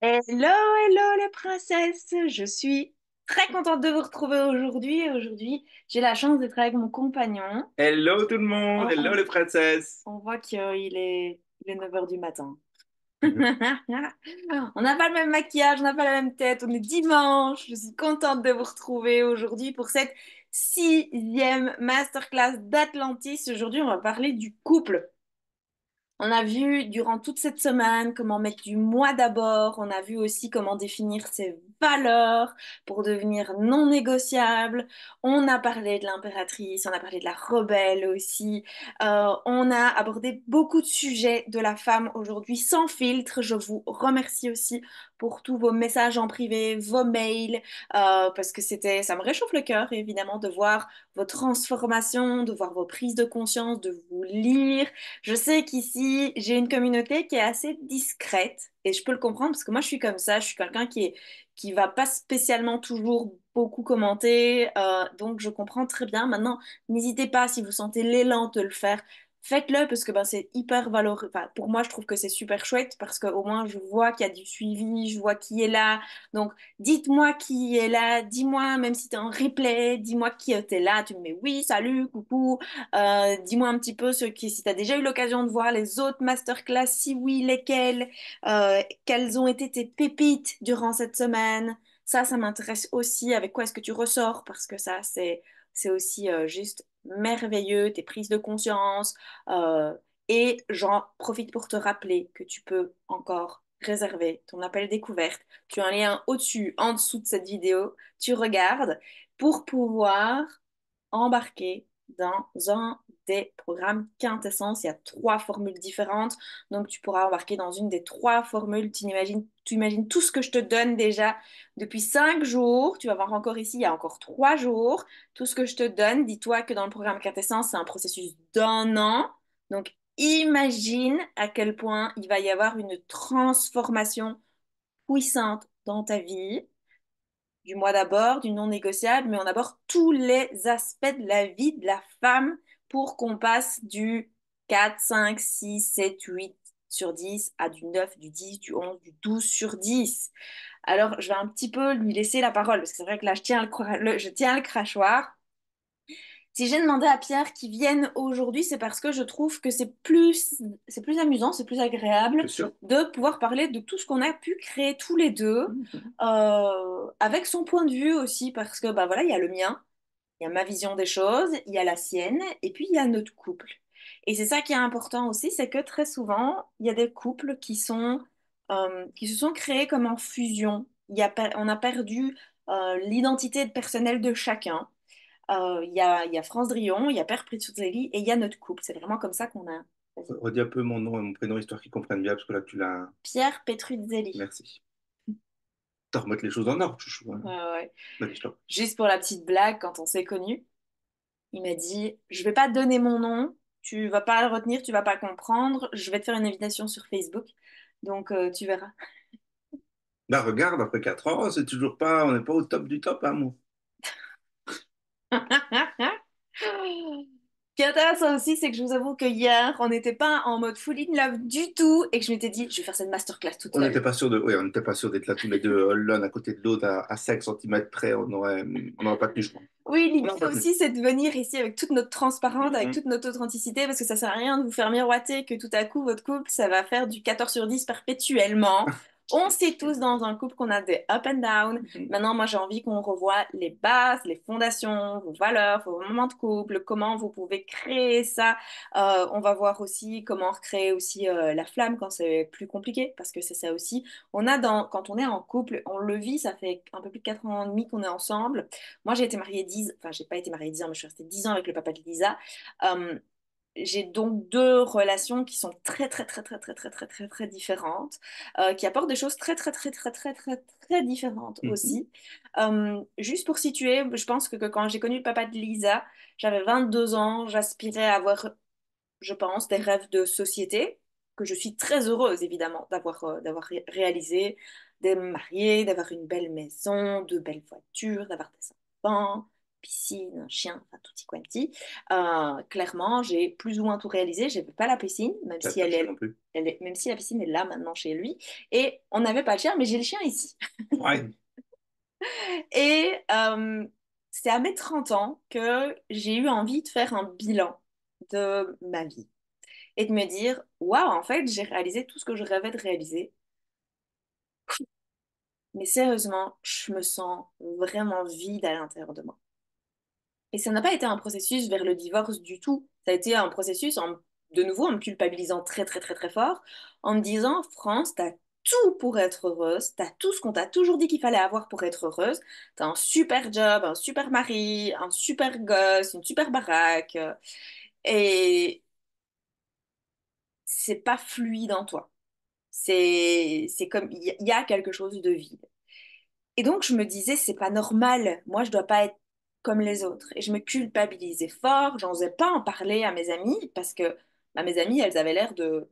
Hello, hello les princesses! Je suis très contente de vous retrouver aujourd'hui. Aujourd'hui, j'ai la chance d'être avec mon compagnon. Hello tout le monde, On, hello on- les princesses. on voit qu'il est 9 heures du matin. On n'a pas le même maquillage, on n'a pas la même tête, on est dimanche. Je suis contente de vous retrouver aujourd'hui pour cette sixième masterclass d'Atlantis. Aujourd'hui, on va parler du couple. On a vu durant toute cette semaine comment mettre du moi d'abord. On a vu aussi comment définir ses valeurs pour devenir non négociables. On a parlé de l'impératrice, on a parlé de la rebelle aussi. On a abordé beaucoup de sujets de la femme aujourd'hui sans filtre. Je vous remercie aussi pour tous vos messages en privé, vos mails, parce que ça me réchauffe le cœur évidemment de voir vos transformations, de voir vos prises de conscience, de vous lire. Je sais qu'ici, j'ai une communauté qui est assez discrète et je peux le comprendre parce que moi, je suis comme ça. Je suis quelqu'un qui va pas spécialement toujours beaucoup commenter. Donc, je comprends très bien. Maintenant, n'hésitez pas, si vous sentez l'élan de le faire, faites-le parce que ben, c'est hyper valorisant. Enfin, pour moi, je trouve que c'est super chouette parce qu'au moins, je vois qu'il y a du suivi, je vois qui est là. Donc, dites-moi qui est là, dis-moi, même si tu es en replay, dis-moi qui était là. Tu me mets oui, salut, coucou. Dis-moi un petit peu si tu as déjà eu l'occasion de voir les autres masterclass, si oui, lesquelles, quelles ont été tes pépites durant cette semaine. Ça m'intéresse aussi. Avec quoi est-ce que tu ressors? Parce que ça, c'est aussi juste merveilleux, tes prises de conscience. euh, et j'en profite pour te rappeler que tu peux encore réserver ton appel découverte. Tu as un lien au-dessus, en dessous de cette vidéo. Tu regardes pour pouvoir embarquer dans un des programmes Quintessence. Il y a trois formules différentes, donc tu pourras embarquer dans une des trois formules. Tu imagines tout ce que je te donne déjà depuis 5 jours. Tu vas voir encore ici, il y a encore 3 jours. Tout ce que je te donne, dis-toi que dans le programme Quintessence, c'est un processus d'1 an. Donc imagine à quel point il va y avoir une transformation puissante dans ta vie du moi d'abord, du non négociable, mais on aborde tous les aspects de la vie de la femme pour qu'on passe du 4, 5, 6, 7, 8 sur 10 à du 9, du 10, du 11, du 12 sur 10. Alors, je vais un petit peu lui laisser la parole, parce que c'est vrai que là, je tiens le crachoir. Si j'ai demandé à Pierre qu'il vienne aujourd'hui, c'est parce que je trouve que c'est plus amusant, c'est plus agréable C'est sûr. de pouvoir parler de tout ce qu'on a pu créer tous les deux, avec son point de vue aussi, parce que bah voilà, il y a le mien, il y a ma vision des choses, il y a la sienne, et puis il y a notre couple. Et c'est ça qui est important aussi, c'est que très souvent, il y a des couples qui se sont créés comme en fusion. On a perdu l'identité personnelle de chacun. Il y a France Drillon, il y a Père Pritsouzeli et il y a notre couple. C'est vraiment comme ça qu'on a. Vas-y. Redis un peu mon nom et mon prénom histoire qu'ils comprennent bien parce que là tu l'as. Pierre Petruzzelli. Merci. T'as remettre les choses en ordre, chouchou, hein. Ouais, ouais. Vas-y, je t'en- Juste pour la petite blague, quand on s'est connus, il m'a dit, je vais pas te donner mon nom, tu vas pas le retenir, tu vas pas comprendre, je vais te faire une invitation sur Facebook, donc tu verras. Bah regarde, après 4 ans, c'est toujours pas, on n'est pas au top du top, hein, moi. Ce qui est intéressant aussi, c'est que je vous avoue que hier, on n'était pas en mode full in love du tout et que je m'étais dit, je vais faire cette masterclass toute On n'était seule. pas sûr de, ouais, on n'était pas sûr d'être là tous les deux, l'un à côté de l'autre, à 5 centimètres près, on n'aurait pas tenu, je crois. Oui, On n'aurait l'idée pas tenu. aussi, c'est de venir ici avec toute notre transparence, avec Mhm. toute notre authenticité, parce que ça sert à rien de vous faire miroiter que tout à coup, votre couple, ça va faire du 14 sur 10 perpétuellement. On sait tous dans un couple qu'on a des up and down. Mhm. Maintenant, moi, j'ai envie qu'on revoie les bases, les fondations, vos valeurs, vos moments de couple, comment vous pouvez créer ça. On va voir aussi comment recréer aussi la flamme quand c'est plus compliqué, parce que c'est ça aussi. Quand on est en couple, on le vit, ça fait un peu plus de 4 ans et demi qu'on est ensemble. Moi, j'ai été mariée 10, enfin, j'ai pas été mariée 10 ans, mais je suis restée 10 ans avec le papa de Lisa. Euh, j'ai donc deux relations qui sont très, très, très, très, très, très, très, très, très différentes, qui apportent des choses très, très, très, très, très, très, très différentes Mhm. aussi. Juste pour situer, je pense que quand j'ai connu le papa de Lisa, j'avais 22 ans, j'aspirais à avoir, je pense, des rêves de société, que je suis très heureuse, évidemment, d'avoir réalisé, d'être mariée, d'avoir une belle maison, de belles voitures, d'avoir des enfants, piscine, un chien, enfin tutti quanti. Clairement, j'ai plus ou moins tout réalisé. Je n'avais pas la piscine, même T'as si pas le chien non plus. même si la piscine est là maintenant chez lui. Et on n'avait pas le chien, mais j'ai le chien ici. Ouais. Et c'est à mes 30 ans que j'ai eu envie de faire un bilan de ma vie et de me dire, waouh, en fait, j'ai réalisé tout ce que je rêvais de réaliser. Mais sérieusement, je me sens vraiment vide à l'intérieur de moi. Et ça n'a pas été un processus vers le divorce du tout. Ça a été un processus, de nouveau, en me culpabilisant très, très, très, très fort, en me disant, France, t'as tout pour être heureuse, t'as tout ce qu'on t'a toujours dit qu'il fallait avoir pour être heureuse, t'as un super job, un super mari, un super gosse, une super baraque, et c'est pas fluide en toi. C'est comme, il y a quelque chose de vide. Et donc, je me disais, c'est pas normal. Moi, je dois pas être comme les autres. Et je me culpabilisais fort. J'osais pas en parler à mes amies parce que bah, mes amies, elles avaient l'air de-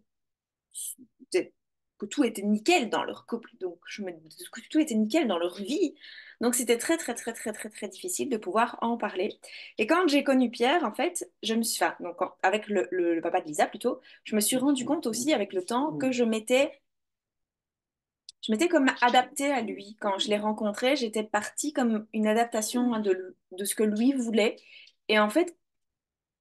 que tout était nickel dans leur couple. Donc, que tout était nickel dans leur vie. Donc, c'était très, très, très, très, très, très difficile de pouvoir en parler. Et quand j'ai connu Pierre, en fait, je me suis, enfin, donc, avec le papa de Lisa plutôt, je me suis rendu compte aussi avec le temps que je m'étais comme adaptée à lui. Quand je l'ai rencontré, j'étais partie comme une adaptation de ce que lui voulait. Et en fait,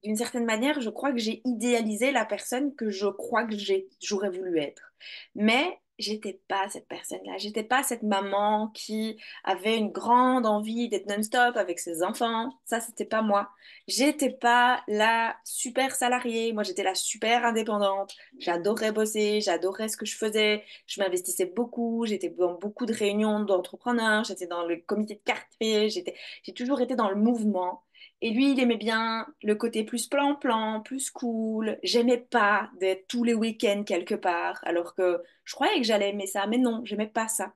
d'une certaine manière, je crois que j'ai idéalisé la personne que je crois que j'aurais voulu être. Mais j'étais pas cette personne-là. J'étais pas cette maman qui avait une grande envie d'être non-stop avec ses enfants. Ça, c'était pas moi. J'étais pas la super salariée. Moi, j'étais la super indépendante. J'adorais bosser, j'adorais ce que je faisais. Je m'investissais beaucoup. J'étais dans beaucoup de réunions d'entrepreneurs. J'étais dans le comité de quartier. J'ai toujours été dans le mouvement. Et lui, il aimait bien le côté plus plan-plan, plus cool. J'aimais pas d'être tous les week-ends quelque part, alors que je croyais que j'allais aimer ça, mais non, j'aimais pas ça.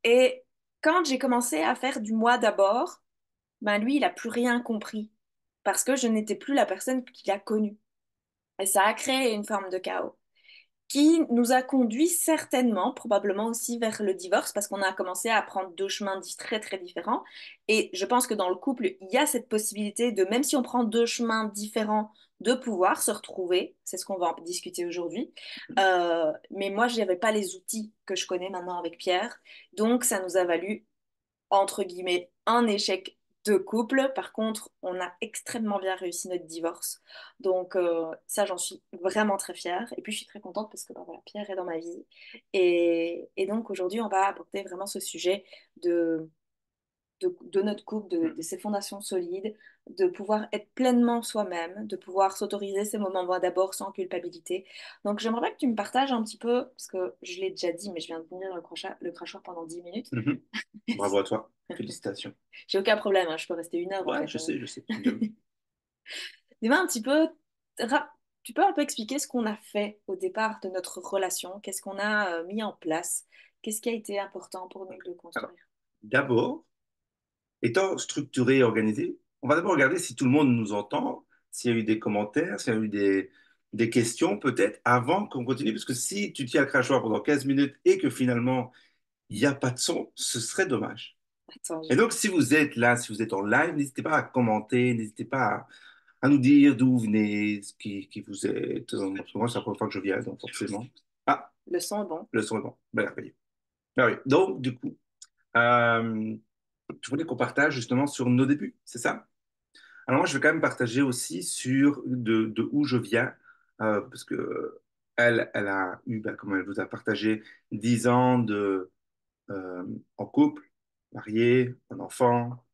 Et quand j'ai commencé à faire du moi d'abord, ben lui, il a plus rien compris parce que je n'étais plus la personne qu'il a connue. Et ça a créé une forme de chaos qui nous a conduit certainement, probablement aussi vers le divorce, parce qu'on a commencé à prendre deux chemins très très différents. Et je pense que dans le couple, il y a cette possibilité de, même si on prend deux chemins différents, de pouvoir se retrouver. C'est ce qu'on va en discuter aujourd'hui. Mais moi, je n'avais pas les outils que je connais maintenant avec Pierre. Donc, ça nous a valu entre guillemets, un échec de couple. Par contre, on a extrêmement bien réussi notre divorce. Donc ça, j'en suis vraiment très fière. Et puis, je suis très contente parce que bah, voilà, Pierre est dans ma vie. Et donc, aujourd'hui, on va aborder vraiment ce sujet de, de notre couple, de ses fondations solides, de pouvoir être pleinement soi-même, de pouvoir s'autoriser ces moments moi, d'abord sans culpabilité. Donc, j'aimerais bien que tu me partages un petit peu, parce que je l'ai déjà dit, mais je viens de finir le crachoir pendant 10 minutes. Mhm. Bravo à toi. Félicitations. J'ai aucun problème, hein, je peux rester une heure en Ouais, fait. je sais. Tu me Dis-moi un petit peu, tu peux un peu expliquer ce qu'on a fait au départ de notre relation, qu'est-ce qu'on a mis en place, qu'est-ce qui a été important pour nous de Alors, construire. d'abord, étant structuré et organisé, on va d'abord regarder si tout le monde nous entend, s'il y a eu des commentaires, s'il y a eu des questions peut-être avant qu'on continue, parce que si tu tiens le crachoir pendant 15 minutes et que finalement il n'y a pas de son, ce serait dommage. Attends, Et donc, si vous êtes là, si vous êtes en live, n'hésitez pas à commenter, n'hésitez pas à nous dire d'où vous venez, qui vous êtes. Parce que moi, c'est la première fois que je viens, donc forcément. Ah, le son est bon. le son est bon. Ben, merveilleux. Ah oui. Donc, du coup, euh, je voulais qu'on partage justement sur nos débuts, c'est ça? Alors moi, je vais quand même partager aussi sur de où je viens, parce que elle a eu, ben, comme elle vous a partagé, 10 ans euh, en couple, marié, un enfant.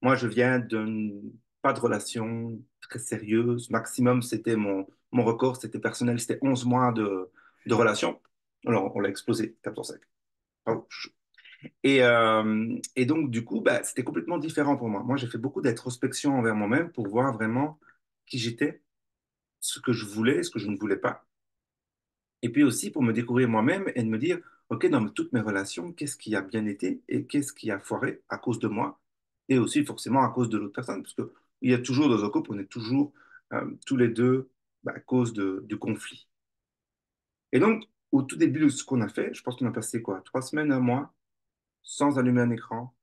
Moi, je viens d'une pas de relation très sérieuse. Maximum, c'était mon record, c'était personnel, c'était 11 mois de relation. Alors, on l'a explosé, 14 5. Oh, et donc, du coup, bah, c'était complètement différent pour moi. Moi, j'ai fait beaucoup d'introspection envers moi-même pour voir vraiment qui j'étais, ce que je voulais, ce que je ne voulais pas. Et puis aussi pour me découvrir moi-même et de me dire, OK, dans toutes mes relations, qu'est-ce qui a bien été et qu'est-ce qui a foiré à cause de moi et aussi forcément à cause de l'autre personne. Parce qu'il y a toujours dans un couple, on est toujours tous les deux bah, à cause de conflits. Et donc, au tout début de ce qu'on a fait, je pense qu'on a passé quoi, 3 semaines, un mois, sans allumer un écran,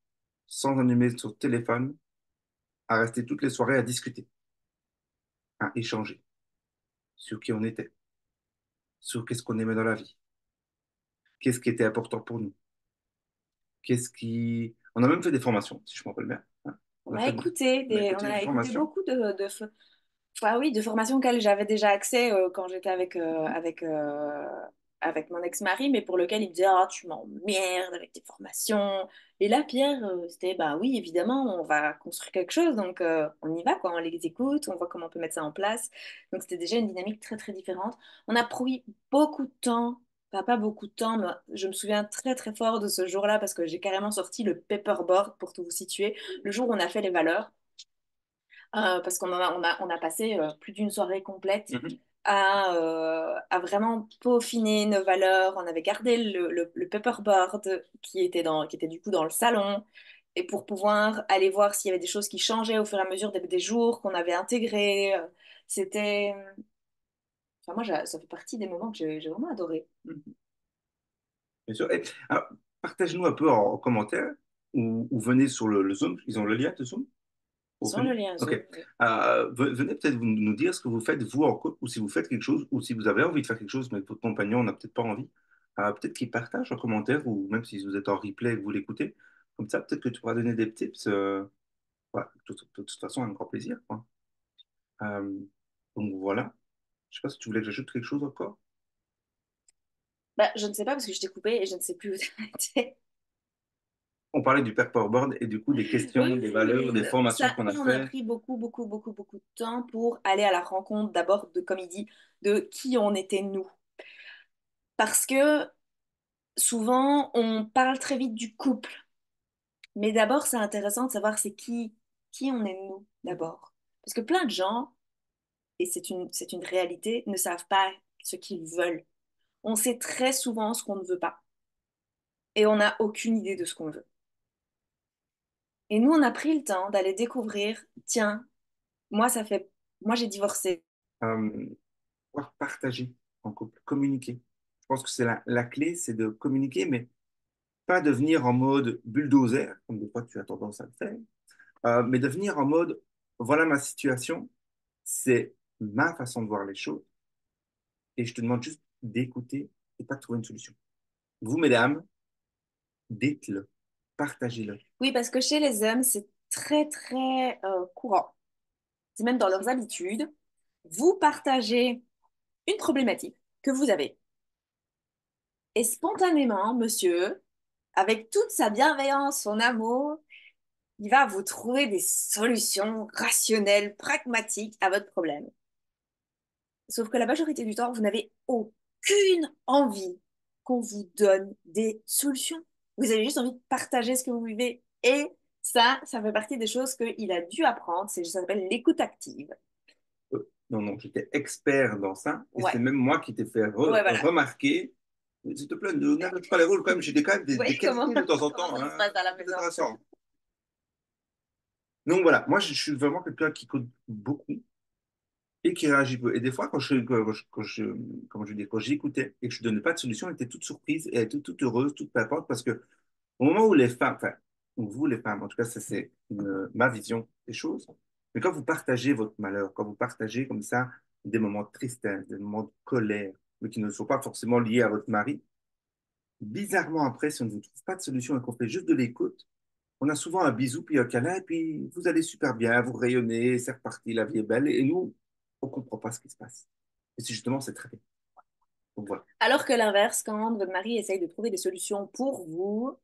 sans allumer son téléphone, à rester toutes les soirées à discuter, à échanger sur qui on était, sur qu'est-ce qu'on aimait dans la vie, qu'est-ce qui était important pour nous, qu'est-ce qui... On a même fait des formations, si je me rappelle bien, hein. On a écouté On a on écouté des a écouté formations. beaucoup ah oui, de formations auxquelles j'avais déjà accès quand j'étais avec mon ex-mari, mais pour lequel il me disait, ah, tu m'emmerdes avec tes formations. Et là, Pierre, c'était, bah oui, évidemment, on va construire quelque chose, donc on y va, quoi, on les écoute, on voit comment on peut mettre ça en place. Donc c'était déjà une dynamique très, très différente. On a pris beaucoup de temps, enfin pas beaucoup de temps, mais je me souviens très, très fort de ce jour-là parce que j'ai carrément sorti le paperboard pour tout vous situer, le jour où on a fait les valeurs. Parce on a passé plus d'une soirée complète Mhm. à vraiment peaufiner nos valeurs. On avait gardé le paperboard qui était du coup dans le salon, et pour pouvoir aller voir s'il y avait des choses qui changeaient au fur et à mesure des jours qu'on avait intégrés. C'était... Enfin, moi, ça fait partie des moments que j'ai vraiment adoré. Mhm. Bien sûr. Et, alors, partage-nous un peu en commentaire ou venez sur le Zoom. Ils ont le lien de Zoom pour Sans le venir. lien OK. Zoom, oui. Venez peut-être nous dire ce que vous faites, vous, en couple, ou si vous faites quelque chose, ou si vous avez envie de faire quelque chose, mais que votre compagnon n'a peut-être pas envie. Peut-être qu'il partage en commentaire, ou même si vous êtes en replay et que vous l'écoutez. Comme ça, peut-être que tu pourras donner des tips. Ouais, de toute façon, un grand plaisir, quoi. Euh, donc voilà. Je sais pas si tu voulais que j'ajoute quelque chose encore. Bah, je ne sais pas parce que je t'ai coupé et je ne sais plus où t'arrêtais. On parlait du paperboard et du coup des questions, des valeurs, Oui, des formations ça, qu'on a on a fait. pris beaucoup, beaucoup, beaucoup, beaucoup de temps pour aller à la rencontre d'abord de, comme il dit, de qui on était nous. Parce que souvent, on parle très vite du couple. Mais d'abord, c'est intéressant de savoir qui on est nous, d'abord. Parce que plein de gens, et c'est une réalité, ne savent pas ce qu'ils veulent. On sait très souvent ce qu'on ne veut pas. Et on n'a aucune idée de ce qu'on veut. Et nous, on a pris le temps d'aller découvrir, tiens, moi, moi, j'ai divorcé. Euh, Pouvoir partager en couple, communiquer. Je pense que c'est la clé, c'est de communiquer, mais pas de venir en mode bulldozer, comme des fois tu as tendance à le faire, mais de venir en mode, voilà ma situation, c'est ma façon de voir les choses, et je te demande juste d'écouter et pas de trouver une solution. Vous, mesdames, dites-le, partagez-le. Oui, parce que chez les hommes, c'est très, très courant. C'est même dans leurs habitudes. Vous partagez une problématique que vous avez. Et spontanément, monsieur, avec toute sa bienveillance, son amour, il va vous trouver des solutions rationnelles, pragmatiques à votre problème. Sauf que la majorité du temps, vous n'avez aucune envie qu'on vous donne des solutions. Vous avez juste envie de partager ce que vous vivez. Et ça fait partie des choses qu'il a dû apprendre. Ça s'appelle l'écoute active. Non, non, j'étais expert dans ça, et c'est Ouais, même moi qui t'ai fait ouais, voilà. remarquer. S'il te plaît, ne n'arrête pas les rôles quand même. J'ai quand même des Ouais, qualités de temps en comment temps, ça se hein. passe à la C'est maison? intéressant. Donc voilà, moi je suis vraiment quelqu'un qui écoute beaucoup et qui réagit peu. Et des fois, comment je dis, quand j'écoutais et que je ne donnais pas de solution, elle était toute surprise et elle était toute heureuse, toute pimpante parce que au moment où les femmes, enfin, ou vous les femmes, en tout cas, ça c'est ma vision des choses, mais quand vous partagez votre malheur, quand vous partagez comme ça des moments de tristesse, des moments de colère, mais qui ne sont pas forcément liés à votre mari, bizarrement après, si on ne vous trouve pas de solution et qu'on fait juste de l'écoute, on a souvent un bisou puis un câlin et puis vous allez super bien, vous rayonnez, c'est reparti, la vie est belle et nous, on ne comprend pas ce qui se passe. Et c'est justement, c'est très bien. Donc voilà. Alors que l'inverse, quand votre mari essaye de trouver des solutions pour vous,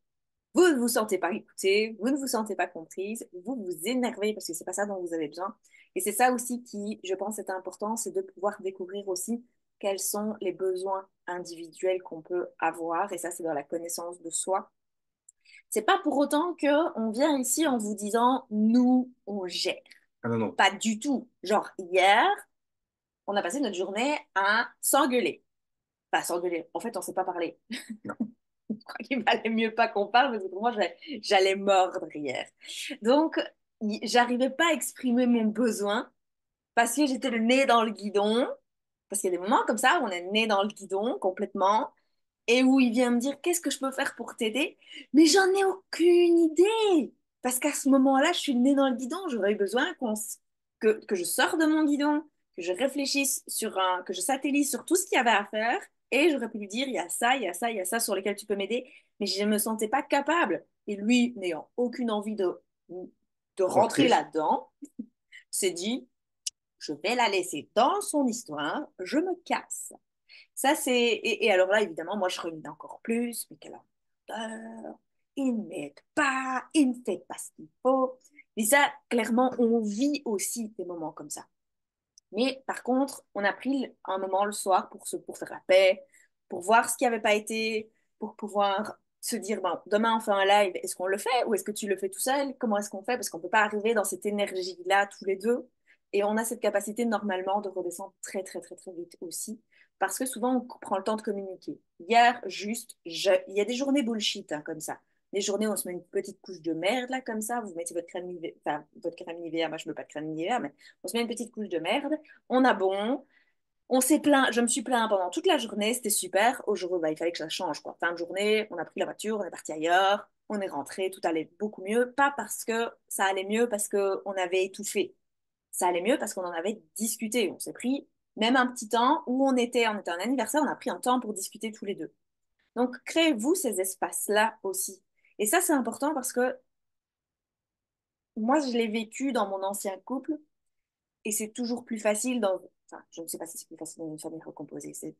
vous ne vous sentez pas écouté, vous ne vous sentez pas comprise, vous vous énervez parce que c'est pas ça dont vous avez besoin. Et c'est ça aussi qui, je pense, est important, c'est de pouvoir découvrir aussi quels sont les besoins individuels qu'on peut avoir. Et ça, c'est dans la connaissance de soi. C'est pas pour autant que on vient ici en vous disant nous on gère. Ah non, non, Pas du tout. Genre hier, on a passé notre journée à s'engueuler. Pas s'engueuler. En fait, on s'est pas parlé. non. Je crois qu'il valait mieux pas qu'on parle parce que pour moi, j'allais mordre hier. Donc, j'arrivais pas à exprimer mon besoin parce que j'étais le nez dans le guidon. Parce qu'il y a des moments comme ça où on est le nez dans le guidon complètement et où il vient me dire qu'est-ce que je peux faire pour t'aider, mais j'en ai aucune idée. Parce qu'à ce moment-là, je suis le nez dans le guidon. J'aurais eu besoin que je sorte de mon guidon, que je réfléchisse que je satellise sur tout ce qu'il y avait à faire. Et j'aurais pu lui dire, il y a ça, il y a ça, il y a ça sur lesquels tu peux m'aider. Mais je ne me sentais pas capable. Et lui, n'ayant aucune envie de rentrer Rentrer. là-dedans, s'est dit, je vais la laisser dans son histoire, je me casse. Ça, c'est. Et alors là, évidemment, moi, je rumine encore plus. Mais quelle horreur! Il ne m'aide pas, il ne fait pas ce qu'il faut. Et ça, clairement, on vit aussi des moments comme ça. Mais par contre, on a pris un moment le soir pour faire la paix, pour voir ce qui n'avait pas été, pour pouvoir se dire, bon, demain on fait un live, est-ce qu'on le fait ou est-ce que tu le fais tout seul? Comment est-ce qu'on fait? Parce qu'on ne peut pas arriver dans cette énergie-là tous les deux. Et on a cette capacité normalement de redescendre très, très, très, très vite aussi. Parce que souvent, on prend le temps de communiquer. Hier, juste, il y a des journées bullshit hein, comme ça. Des journées où on se met une petite couche de merde, là, comme ça. Vous mettez votre crème Nivea, enfin, votre crème Nivea, moi je ne veux pas de crème Nivea, mais on se met une petite couche de merde on a bon, on s'est plaint, je me suis plaint pendant toute la journée, c'était super. Aujourd'hui, bah, il fallait que ça change, quoi. Fin de journée, on a pris la voiture, on est parti ailleurs, on est rentré, tout allait beaucoup mieux. Pas parce que ça allait mieux, parce qu'on avait étouffé. Ça allait mieux parce qu'on en avait discuté. On s'est pris même un petit temps où on était en anniversaire, on a pris un temps pour discuter tous les deux. Donc, créez-vous ces espaces-là aussi. Et ça, c'est important parce que moi, je l'ai vécu dans mon ancien couple. Et c'est toujours plus facile dans... Enfin, je ne sais pas si c'est plus facile dans une famille recomposée, c'est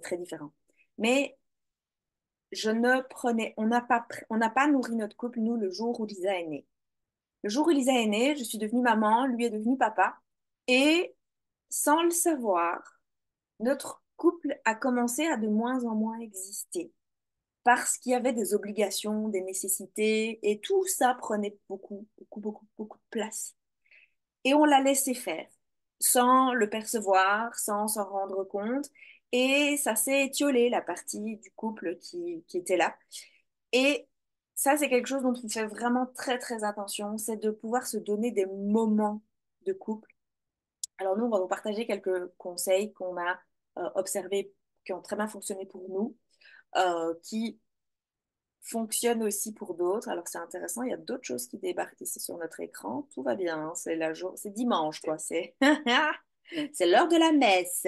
très différent. Mais je ne prenais... on n'a pas nourri notre couple, nous, le jour où Lisa est née. Le jour où Lisa est née, je suis devenue maman, lui est devenu papa. Et sans le savoir, notre couple a commencé à de moins en moins exister. Parce qu'il y avait des obligations, des nécessités, et tout ça prenait beaucoup, beaucoup, beaucoup, beaucoup de place. Et on l'a laissé faire, sans le percevoir, sans s'en rendre compte. Et ça s'est étiolé, la partie du couple qui était là. Et ça, c'est quelque chose dont on fait vraiment très, très attention, c'est de pouvoir se donner des moments de couple. Alors nous, on va vous partager quelques conseils qu'on a observés, qui ont très bien fonctionné pour nous, qui fonctionnent aussi pour d'autres. Alors c'est intéressant, il y a d'autres choses qui débarquent ici sur notre écran. Tout va bien, c'est dimanche, quoi. C'est l'heure de la messe.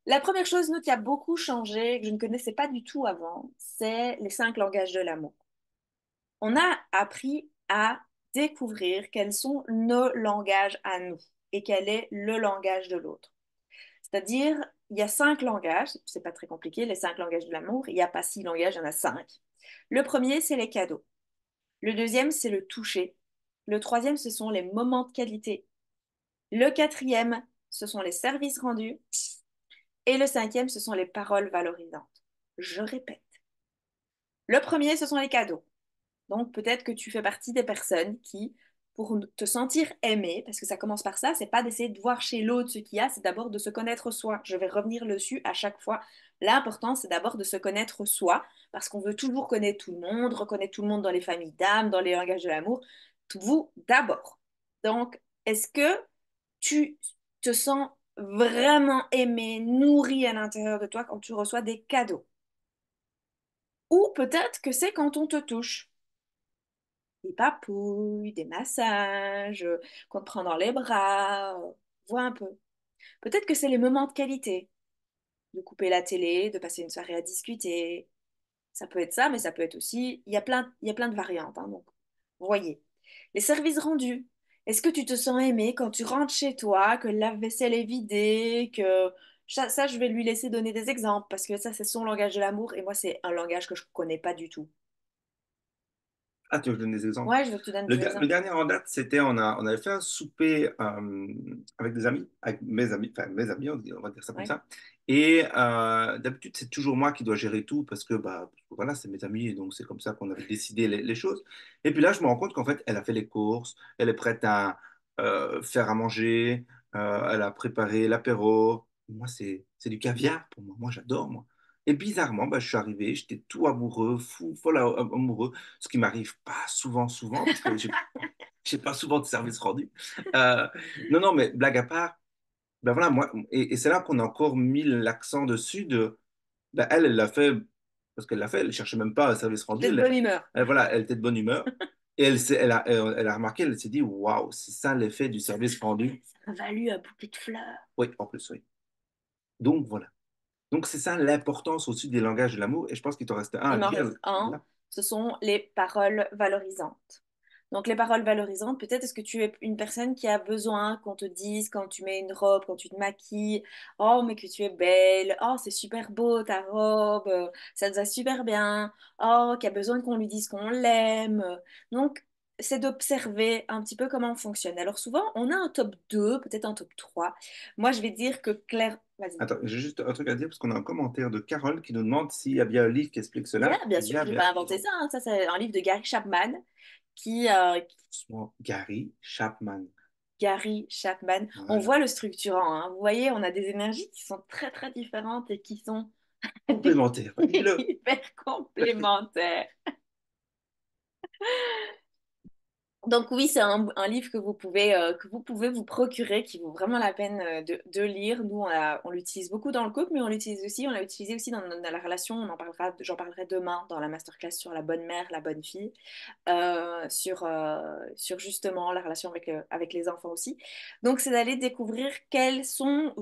La première chose, nous, qui a beaucoup changé, que je ne connaissais pas du tout avant, c'est les 5 langages de l'amour. On a appris à découvrir quels sont nos langages à nous et quel est le langage de l'autre. C'est-à-dire, il y a 5 langages, c'est pas très compliqué, les 5 langages de l'amour, il n'y a pas 6 langages, il y en a 5. Le premier, c'est les cadeaux. Le deuxième, c'est le toucher. Le troisième, ce sont les moments de qualité. Le quatrième, ce sont les services rendus. Et le cinquième, ce sont les paroles valorisantes. Je répète. Le premier, ce sont les cadeaux. Donc peut-être que tu fais partie des personnes qui, pour te sentir aimé, parce que ça commence par ça, c'est pas d'essayer de voir chez l'autre ce qu'il y a, c'est d'abord de se connaître soi. Je vais revenir dessus à chaque fois. L'important, c'est d'abord de se connaître soi, parce qu'on veut toujours connaître tout le monde, reconnaître tout le monde dans les familles d'âme, dans les langages de l'amour. Vous d'abord. Donc, est-ce que tu te sens vraiment aimé, nourri à l'intérieur de toi quand tu reçois des cadeaux? Ou peut-être que c'est quand on te touche. Des papouilles, des massages, qu'on te prend dans les bras, vois un peu. Peut-être que c'est les moments de qualité, de couper la télé, de passer une soirée à discuter. Ça peut être ça, mais ça peut être aussi... il y a plein de variantes, hein, donc, voyez. Les services rendus. Est-ce que tu te sens aimé quand tu rentres chez toi, que le lave-vaisselle est vidé, que... Ça, je vais lui laisser donner des exemples, parce que ça, c'est son langage de l'amour, et moi, c'est un langage que je connais pas du tout. Ah, tu veux que je donne des exemples? Ouais, je veux que tu donnes Le, des le exemples. dernier en date, c'était, on avait fait un souper avec des amis, avec mes amis, on va dire ça comme Ouais. ça. Et d'habitude, c'est toujours moi qui dois gérer tout parce que voilà, c'est mes amis et donc c'est comme ça qu'on avait décidé les choses. Et puis là, je me rends compte qu'en fait, elle a fait les courses, elle est prête à faire à manger, elle a préparé l'apéro. Moi, c'est du caviar pour moi. Moi, j'adore, moi. Et bizarrement, bah, je suis arrivé, j'étais tout amoureux, fou, folle amoureux, ce qui m'arrive pas souvent, souvent, parce que j'ai pas souvent de service rendu. Euh, non, non, mais blague à part, ben voilà, moi, et c'est là qu'on a encore mis l'accent dessus de, ben elle l'a fait parce qu'elle l'a fait, elle ne cherchait même pas un service rendu. T'es de bonne humeur. Voilà, elle était de bonne humeur. Et elle a remarqué, elle s'est dit, waouh, c'est ça l'effet du service rendu. Ça m'a valu un bouquet de fleurs. Oui, en plus, oui. Donc voilà. Donc c'est ça l'importance aussi des langages de l'amour. Et je pense qu'il t'en reste un à Il m'en dire reste un, là. ce sont les paroles valorisantes. Donc les paroles valorisantes, peut-être est-ce que tu es une personne qui a besoin qu'on te dise quand tu mets une robe, quand tu te maquilles, oh mais que tu es belle, oh c'est super beau ta robe, ça te va super bien, oh qui a besoin qu'on lui dise qu'on l'aime. Donc c'est d'observer un petit peu comment on fonctionne. Alors souvent on a un top 2, peut-être un top 3. Moi je vais dire que Claire, vas-y. Attends, j'ai juste un truc à dire parce qu'on a un commentaire de Carole qui nous demande s'il y a bien un livre qui explique Il y cela. a, bien Il y sûr, a j'ai bien pas inventé ça, hein. Ça c'est un livre de Gary Chapman qui Gary Chapman. Gary Chapman. On Voilà. voit le structurant, hein. Vous voyez, on a des énergies qui sont très très différentes et qui sont Complémentaire. Dis-le. hyper complémentaires. Donc oui, c'est un livre que vous pouvez vous procurer, qui vaut vraiment la peine de lire. Nous, on l'utilise beaucoup dans le couple, mais on l'a utilisé aussi dans la relation. J'en parlerai demain dans la masterclass sur la bonne mère, la bonne fille, sur justement la relation avec les enfants aussi. Donc c'est d'aller découvrir quels sont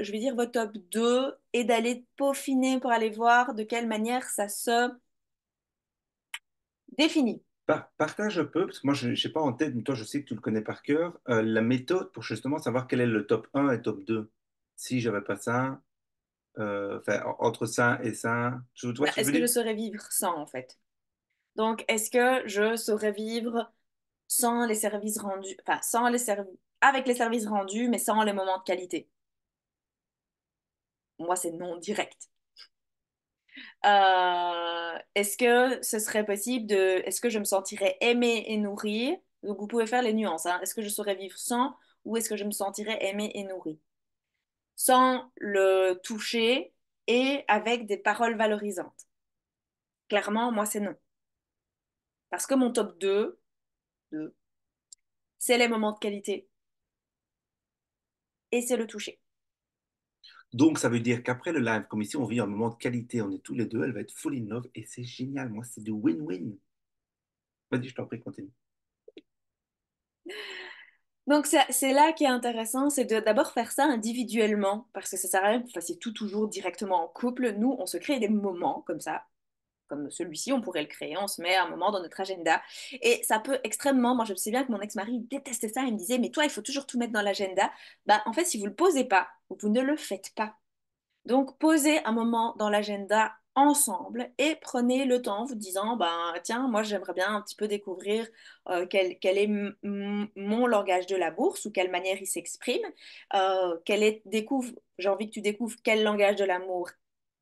je vais dire, vos top 2 et d'aller peaufiner pour aller voir de quelle manière ça se définit. Partage un peu, parce que moi, je n'ai pas en tête, mais toi, je sais que tu le connais par cœur, la méthode pour justement savoir quel est le top un et top 2. Si j'avais pas ça, enfin, entre ça et ça, tu vois Bah, ce que je est-ce veux que je dire? saurais vivre sans, en fait? Donc, est-ce que je saurais vivre sans les services rendus, enfin, avec les services rendus, mais sans les moments de qualité? Moi, c'est non direct. Est-ce que ce serait possible est-ce que je me sentirais aimée et nourrie? Donc, vous pouvez faire les nuances, hein. Est-ce que je saurais vivre sans ou est-ce que je me sentirais aimée et nourrie? Sans le toucher et avec des paroles valorisantes. Clairement, moi, c'est non. Parce que mon top 2, c'est les moments de qualité et c'est le toucher. Donc, ça veut dire qu'après le live, comme ici, on vit un moment de qualité, on est tous les deux, elle va être full in love et c'est génial. Moi, c'est du win-win. Vas-y, je t'en prie, continue. Donc c'est là qui est intéressant, c'est de d'abord faire ça individuellement, parce que ça sert à rien que vous fassiez tout toujours directement en couple. Nous, on se crée des moments comme ça, comme celui-ci, on pourrait le créer, on se met un moment dans notre agenda. Et ça peut extrêmement, moi je sais bien que mon ex-mari détestait ça, il me disait, mais toi, il faut toujours tout mettre dans l'agenda. Bah en fait, si vous ne le posez pas, vous ne le faites pas. Donc, posez un moment dans l'agenda ensemble et prenez le temps en vous disant, ben, tiens, moi j'aimerais bien un petit peu découvrir quel est mon langage de la bourse ou quelle manière il s'exprime. J'ai envie que tu découvres quel langage de l'amour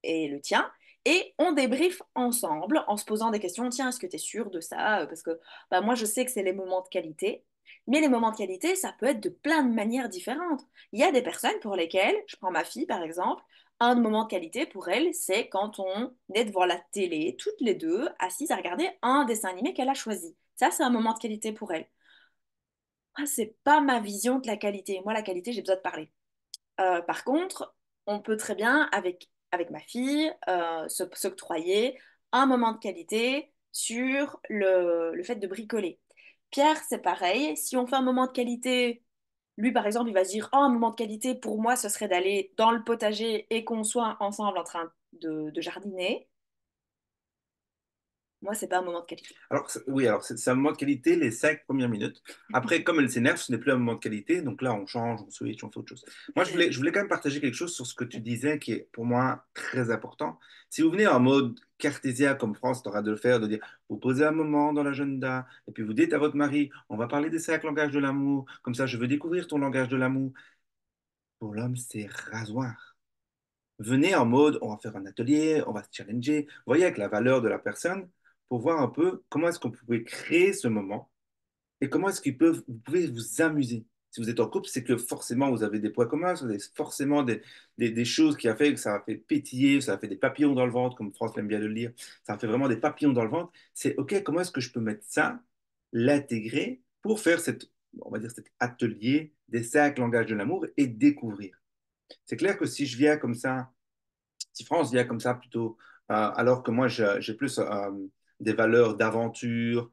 est le tien. Et on débriefe ensemble en se posant des questions. Tiens, est-ce que tu es sûr de ça? Parce que bah, moi, je sais que c'est les moments de qualité. Mais les moments de qualité, ça peut être de plein de manières différentes. Il y a des personnes pour lesquelles, je prends ma fille par exemple, un moment de qualité pour elle, c'est quand on est devant la télé, toutes les deux, assises à regarder un dessin animé qu'elle a choisi. Ça, c'est un moment de qualité pour elle. Moi, c'est pas ma vision de la qualité. Moi, la qualité, j'ai besoin de parler. Par contre, on peut très bien, avec ma fille, s'octroyer un moment de qualité sur le fait de bricoler. Pierre, c'est pareil. Si on fait un moment de qualité, lui, par exemple, il va se dire, oh, un moment de qualité, pour moi, ce serait d'aller dans le potager et qu'on soit ensemble en train de jardiner. Moi, c'est pas un moment de qualité. Alors, oui, alors c'est un moment de qualité les 5 premières minutes. Après, comme elle s'énerve, ce n'est plus un moment de qualité. Donc là, on change, on switch, on fait autre chose. Moi, je voulais quand même partager quelque chose sur ce que tu disais qui est pour moi très important. Si vous venez en mode cartésien comme France, tu auras de le faire, de dire, vous posez un moment dans l'agenda, et puis vous dites à votre mari, on va parler des 5 langages de l'amour. Comme ça, je veux découvrir ton langage de l'amour. Pour l'homme, c'est rasoir. Venez en mode, on va faire un atelier, on va se challenger, vous voyez, avec la valeur de la personne, pour voir un peu comment est-ce qu'on pouvait créer ce moment et comment est-ce vous pouvez vous amuser. Si vous êtes en couple, c'est que forcément vous avez des points communs, vous avez forcément des choses qui a fait que ça a fait pétiller, ça a fait des papillons dans le ventre, comme France aime bien de le dire, ça a fait vraiment des papillons dans le ventre. C'est OK, comment est-ce que je peux mettre ça, l'intégrer pour faire on va dire, cet atelier des 5 langages de l'amour et découvrir. C'est clair que si je viens comme ça, si France vient comme ça plutôt alors que moi, j'ai plus des valeurs d'aventure,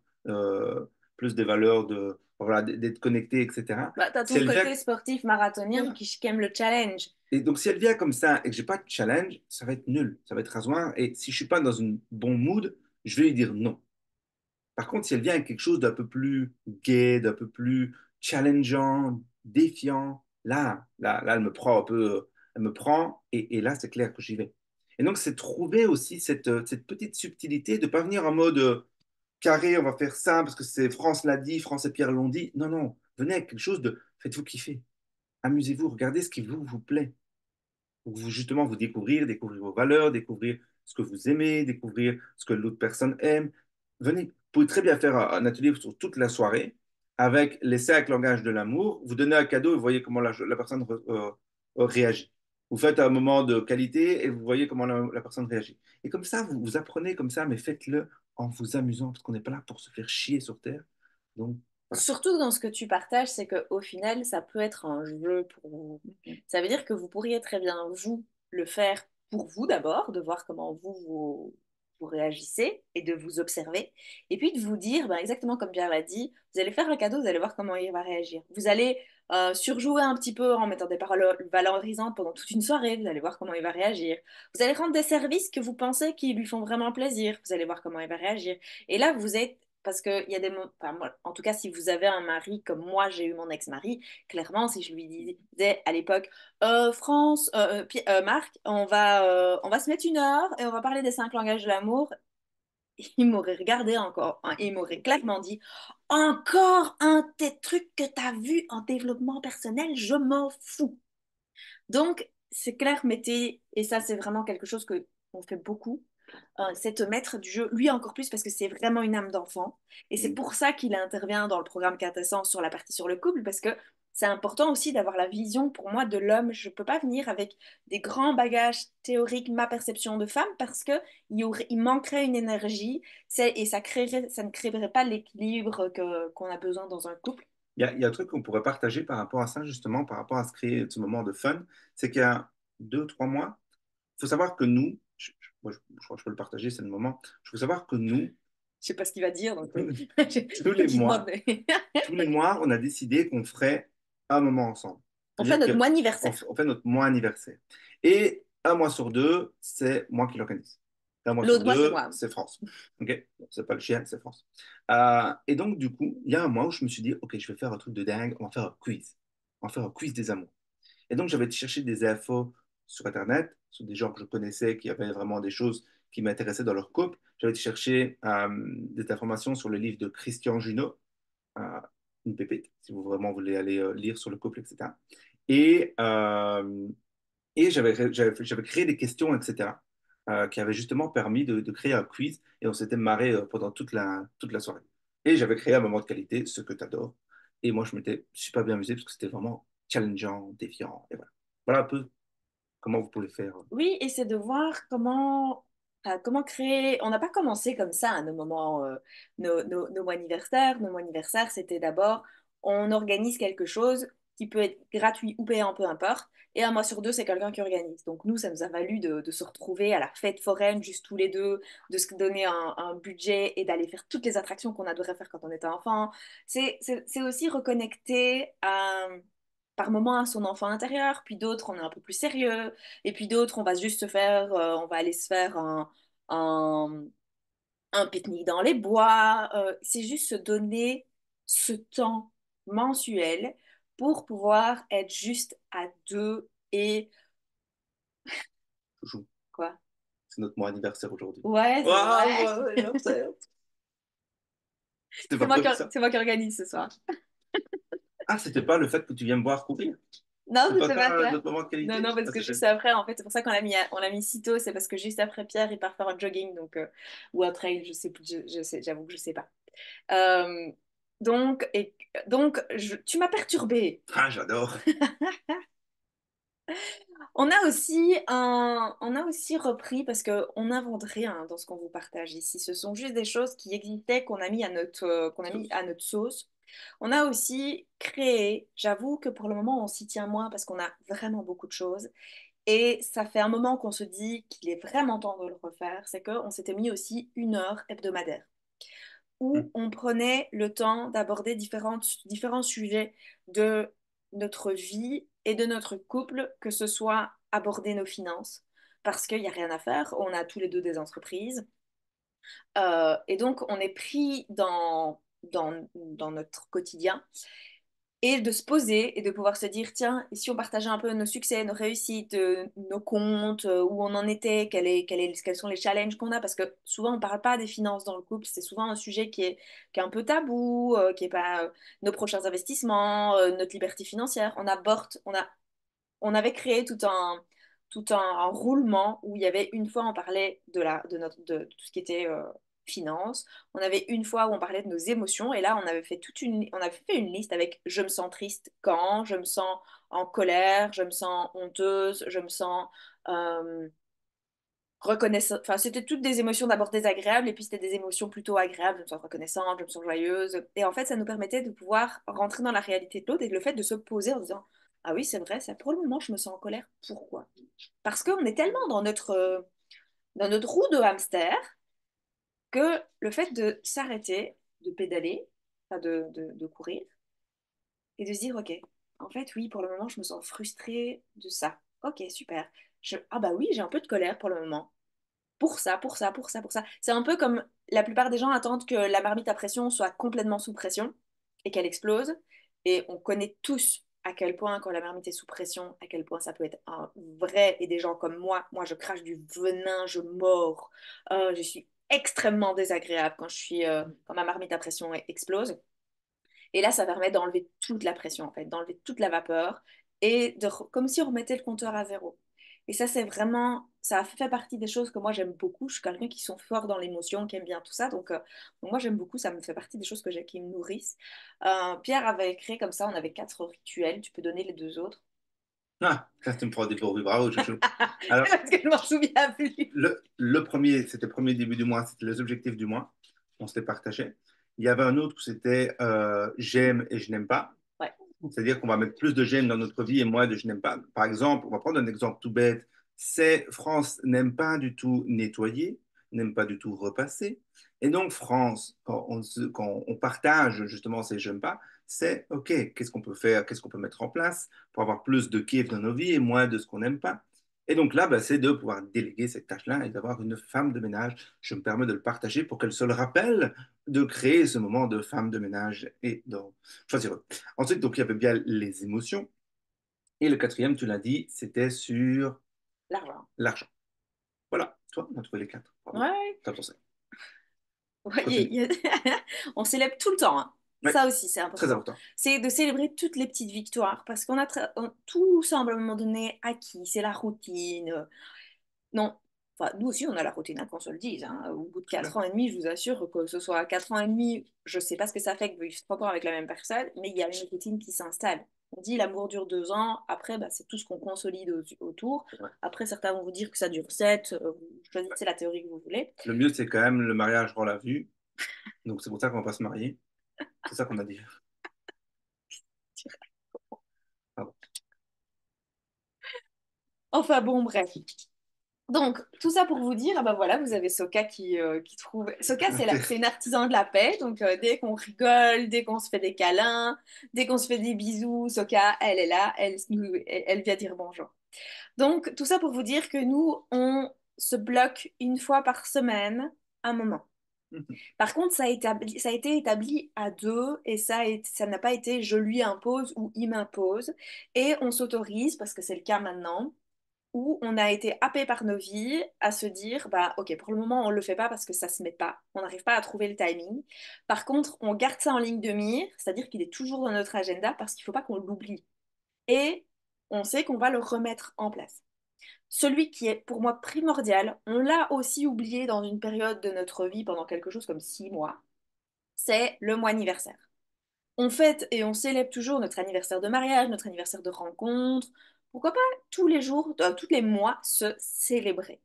plus des valeurs de, voilà, d'être connecté, etc. Bah, t'as Si ton elle vient, côté sportif marathonien voilà. qui aime le challenge. Et donc, si elle vient comme ça et que j'ai pas de challenge, ça va être nul, ça va être rasoir. Et si je suis pas dans un bon mood, je vais lui dire non. Par contre, si elle vient avec quelque chose d'un peu plus gai, d'un peu plus challengeant, défiant, là, elle me prend un peu, elle me prend, et là, c'est clair que j'y vais. Et donc, c'est trouver aussi cette petite subtilité de ne pas venir en mode carré, on va faire ça parce que c'est France l'a dit, France et Pierre l'ont dit. Non, non, venez avec quelque chose de faites-vous kiffer, amusez-vous, regardez ce qui vous plaît pour vous justement vous découvrir vos valeurs, découvrir ce que vous aimez, découvrir ce que l'autre personne aime. Venez, vous pouvez très bien faire un atelier sur toute la soirée avec les 5 langages de l'amour. Vous donnez un cadeau et vous voyez comment la personne réagit. Vous faites un moment de qualité et vous voyez comment la personne réagit. Et comme ça, vous apprenez comme ça, mais faites-le en vous amusant parce qu'on n'est pas là pour se faire chier sur Terre. Donc, voilà. Surtout dans ce que tu partages, c'est qu'au final, ça peut être un jeu pour vous. Ça veut dire que vous pourriez très bien, vous, le faire pour vous d'abord, de voir comment vous réagissez et de vous observer. Et puis de vous dire, ben, exactement comme Pierre l'a dit, vous allez faire un cadeau, vous allez voir comment il va réagir. Vous allez surjouer un petit peu en mettant des paroles valorisantes pendant toute une soirée, vous allez voir comment il va réagir. Vous allez rendre des services que vous pensez qui lui font vraiment plaisir, vous allez voir comment il va réagir. Et là, vous êtes parce qu'il y a des moments, enfin, moi, en tout cas, si vous avez un mari comme moi, j'ai eu mon ex-mari, clairement, si je lui disais à l'époque, France, Marc, on va se mettre 1 heure et on va parler des 5 langages de l'amour, il m'aurait regardé encore, hein, et il m'aurait clairement dit, encore un de tes trucs que tu as vu en développement personnel, je m'en fous. Donc, c'est clair, mettez, et ça, c'est vraiment quelque chose que on fait beaucoup, c'est te mettre du jeu, lui encore plus parce que c'est vraiment une âme d'enfant. Et c'est pour ça qu'il intervient dans le programme Quintessence sur la partie sur le couple, parce que c'est important aussi d'avoir la vision pour moi de l'homme. Je ne peux pas venir avec des grands bagages théoriques, ma perception de femme, parce que il manquerait une énergie et ça ne créerait pas l'équilibre qu'on a besoin dans un couple. Il y a un truc qu'on pourrait partager par rapport à ça, justement, par rapport à se créer ce moment de fun, c'est qu'il y a 2, 3 mois, il faut savoir que nous, moi, je crois que je peux le partager, c'est le moment, il faut savoir que nous, Je sais pas ce qu'il va dire, donc tous les dis-moi. mois, tous les mois, on a décidé qu'on ferait un moment ensemble. On fait C'est-à-dire notre mois qu'on anniversaire. on fait notre mois anniversaire. Et un mois sur deux, c'est moi qui l'organise. Un mois sur L'autre mois, c'est deux, moi. c'est France. OK? Bon, c'est pas le chien, c'est France. Et donc, du coup, il y a un mois où je me suis dit, OK, je vais faire un truc de dingue, on va faire un quiz. On va faire un quiz des amours. Et donc, j'avais cherché des infos sur Internet, sur des gens que je connaissais qui avaient vraiment des choses qui m'intéressaient dans leur couple. J'avais cherché des informations sur le livre de Christian Junot, euh, une pépite, si vous vraiment voulez aller lire sur le couple, etc. Et, euh, et j'avais créé des questions, etc., qui avaient justement permis de créer un quiz. Et on s'était marré pendant toute la soirée. Et j'avais créé un moment de qualité, ce que tu adores. Et moi, je m'étais super bien amusé parce que c'était vraiment challengeant, défiant. Et voilà. Voilà un peu comment vous pouvez faire. Oui, et c'est de voir comment créer. On n'a pas commencé comme ça, hein, nos moments, nos mois anniversaires. Nos mois anniversaires, c'était d'abord, on organise quelque chose qui peut être gratuit ou payant, peu importe. Et 1 mois sur 2, c'est quelqu'un qui organise. Donc nous, ça nous a valu de se retrouver à la fête foraine, juste tous les deux, de se donner un budget et d'aller faire toutes les attractions qu'on adorait faire quand on était enfant. C'est aussi reconnecter par moment à son enfant intérieur, puis d'autres, on est un peu plus sérieux. Et puis d'autres, on va juste se faire, on va aller se faire un, un pique-nique dans les bois. C'est juste se donner ce temps mensuel pour pouvoir être juste à deux et Chouchou. quoi? C'est notre mois anniversaire aujourd'hui. Ouais, c'est Waouh, vrai. mois anniversaire. C'était pas prévu ça. C'est moi qui organise ce soir. Ah, c'était pas le fait que tu viens me voir courir. Non, C'est pas c'était pas ça ça. notre moment de Non, qualité. non, parce Ah, que c'était... juste après, en fait, c'est pour ça on l'a mis si tôt, c'est parce que juste après Pierre, il part faire un jogging, donc, ou un trail, je sais plus, j'avoue que je sais pas. Euh, donc, tu m'as perturbée. Ah, j'adore. On a aussi repris, parce qu'on n'invente rien dans ce qu'on vous partage ici. Ce sont juste des choses qui existaient, qu'on a mis Sauce. à notre sauce. On a aussi créé, j'avoue que pour le moment, on s'y tient moins parce qu'on a vraiment beaucoup de choses. Et ça fait un moment qu'on se dit qu'il est vraiment temps de le refaire. C'est qu'on s'était mis aussi 1 heure hebdomadaire où on prenait le temps d'aborder différents sujets de notre vie et de notre couple, que ce soit aborder nos finances, parce qu'il n'y a rien à faire, on a tous les deux des entreprises, et donc on est pris dans notre quotidien, et de se poser et de pouvoir se dire, tiens, et si on partageait un peu nos succès, nos réussites, nos comptes, où on en était, quels sont les challenges qu'on a, parce que souvent on ne parle pas des finances dans le couple, c'est souvent un sujet qui est un peu tabou, qui est pas nos prochains investissements, notre liberté financière. On avait créé un roulement où il y avait une fois on parlait de tout ce qui était finance, on avait une fois où on parlait de nos émotions et là on avait fait une liste avec je me sens triste quand, je me sens en colère, je me sens honteuse, je me sens reconnaissante, enfin c'était toutes des émotions d'abord désagréables et puis c'était des émotions plutôt agréables, je me sens reconnaissante, je me sens joyeuse et en fait ça nous permettait de pouvoir rentrer dans la réalité de l'autre et le fait de se poser en disant ah oui c'est vrai, ça pour le moment je me sens en colère, pourquoi? Parce qu'on est tellement dans notre roue de hamster que le fait de s'arrêter, de pédaler, enfin de courir et de se dire ok, en fait oui pour le moment je me sens frustrée de ça, ok super, ah bah oui j'ai un peu de colère pour le moment pour ça, pour ça, pour ça, pour ça. C'est un peu comme la plupart des gens attendent que la marmite à pression soit complètement sous pression et qu'elle explose. Et on connaît tous à quel point, quand la marmite est sous pression, à quel point ça peut être un vrai. Et des gens comme moi, je crache du venin, je mords. Je suis extrêmement désagréable quand ma marmite à pression explose. Et là, ça permet d'enlever toute la pression, en fait, d'enlever toute la vapeur et comme si on remettait le compteur à zéro. Et ça, c'est vraiment, ça fait partie des choses que moi j'aime beaucoup. Je suis quelqu'un qui sont fort dans l'émotion, qui aime bien tout ça. Donc moi j'aime beaucoup, ça me fait partie des choses qui me nourrissent. Pierre avait créé comme ça, on avait 4 rituels. Tu peux donner les 2 autres. Ah, ça, tu me prends dépourvu. Bravo, chouchou. Alors, Parce que je m'en souviens plus. le premier, c'était le premier début du mois, c'était les objectifs du mois. On s'était partagé. Il y avait un autre où c'était j'aime et je n'aime pas. Ouais. C'est-à-dire qu'on va mettre plus de j'aime dans notre vie et moins de je n'aime pas. Par exemple, on va prendre un exemple tout bête. C'est France n'aime pas du tout nettoyer, n'aime pas du tout repasser. Et donc, France, quand on partage justement ces j'aime pas, c'est OK, qu'est-ce qu'on peut faire, qu'est-ce qu'on peut mettre en place pour avoir plus de kiff dans nos vies et moins de ce qu'on n'aime pas. Et donc là, bah, c'est de pouvoir déléguer cette tâche-là et d'avoir une femme de ménage. Je me permets de le partager pour qu'elle se le rappelle de créer ce moment de femme de ménage et de choisir. Ensuite, donc, il y avait bien les émotions. Et le quatrième, tu l'as dit, c'était sur L'argent. l'argent. Voilà, toi, on a trouvé les quatre. Bravo. Ouais. T'as pensé. Ouais, Continue. on célèbre tout le temps, hein. Oui, Ça aussi, c'est très important. important. C'est de célébrer toutes les petites victoires parce tout semble à un moment donné acquis. C'est la routine. Non, enfin, nous aussi, on a la routine, hein, qu'on se le dise, hein. Au bout de C'est quatre clair. ans et demi, je vous assure que ce soit 4 ans et demi, je sais pas ce que ça fait que vivre 30 ans avec la même personne, mais il y a une routine qui s'installe. On dit l'amour dure 2 ans, après, bah, c'est tout ce qu'on consolide autour. C'est vrai. Après, certains vont vous dire que ça dure 7, vous choisissez la théorie que vous voulez. Le mieux, c'est quand même le mariage rend la vue. Donc, c'est pour ça qu'on va pas se marier. C'est ça qu'on a dit. Pardon. Enfin bon, bref. Donc, tout ça pour vous dire, ah bah voilà, vous avez Soka qui trouve. Soka, c'est une artisan de la paix. Donc, dès qu'on rigole, dès qu'on se fait des câlins, dès qu'on se fait des bisous, Soka, elle est là, elle vient dire bonjour. Donc, tout ça pour vous dire que nous, on se bloque 1 fois par semaine un moment. Par contre, ça a été établi à deux et ça n'a pas été je lui impose ou il m'impose. Et on s'autorise, parce que c'est le cas maintenant où on a été happé par nos vies à se dire, bah ok, pour le moment on le fait pas parce que ça se met pas, on n'arrive pas à trouver le timing. Par contre, on garde ça en ligne de mire, c'est-à-dire qu'il est toujours dans notre agenda parce qu'il faut pas qu'on l'oublie. Et on sait qu'on va le remettre en place. Celui qui est pour moi primordial, on l'a aussi oublié dans une période de notre vie pendant quelque chose comme 6 mois, c'est le mois anniversaire. On fête et on célèbre toujours notre anniversaire de mariage, notre anniversaire de rencontre. Pourquoi pas tous les jours, tous les mois, se célébrer.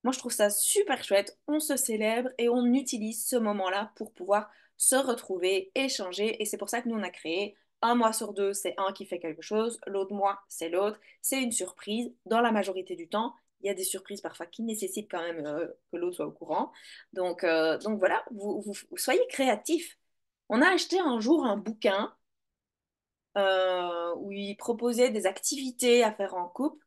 Moi, je trouve ça super chouette. On se célèbre et on utilise ce moment-là pour pouvoir se retrouver, échanger. Et c'est pour ça que nous, on a créé un mois sur deux, c'est un qui fait quelque chose, l'autre mois, c'est l'autre. C'est une surprise. Dans la majorité du temps, il y a des surprises parfois qui nécessitent quand même que l'autre soit au courant. Donc voilà, vous soyez créatifs. On a acheté un jour un bouquin où il proposait des activités à faire en couple.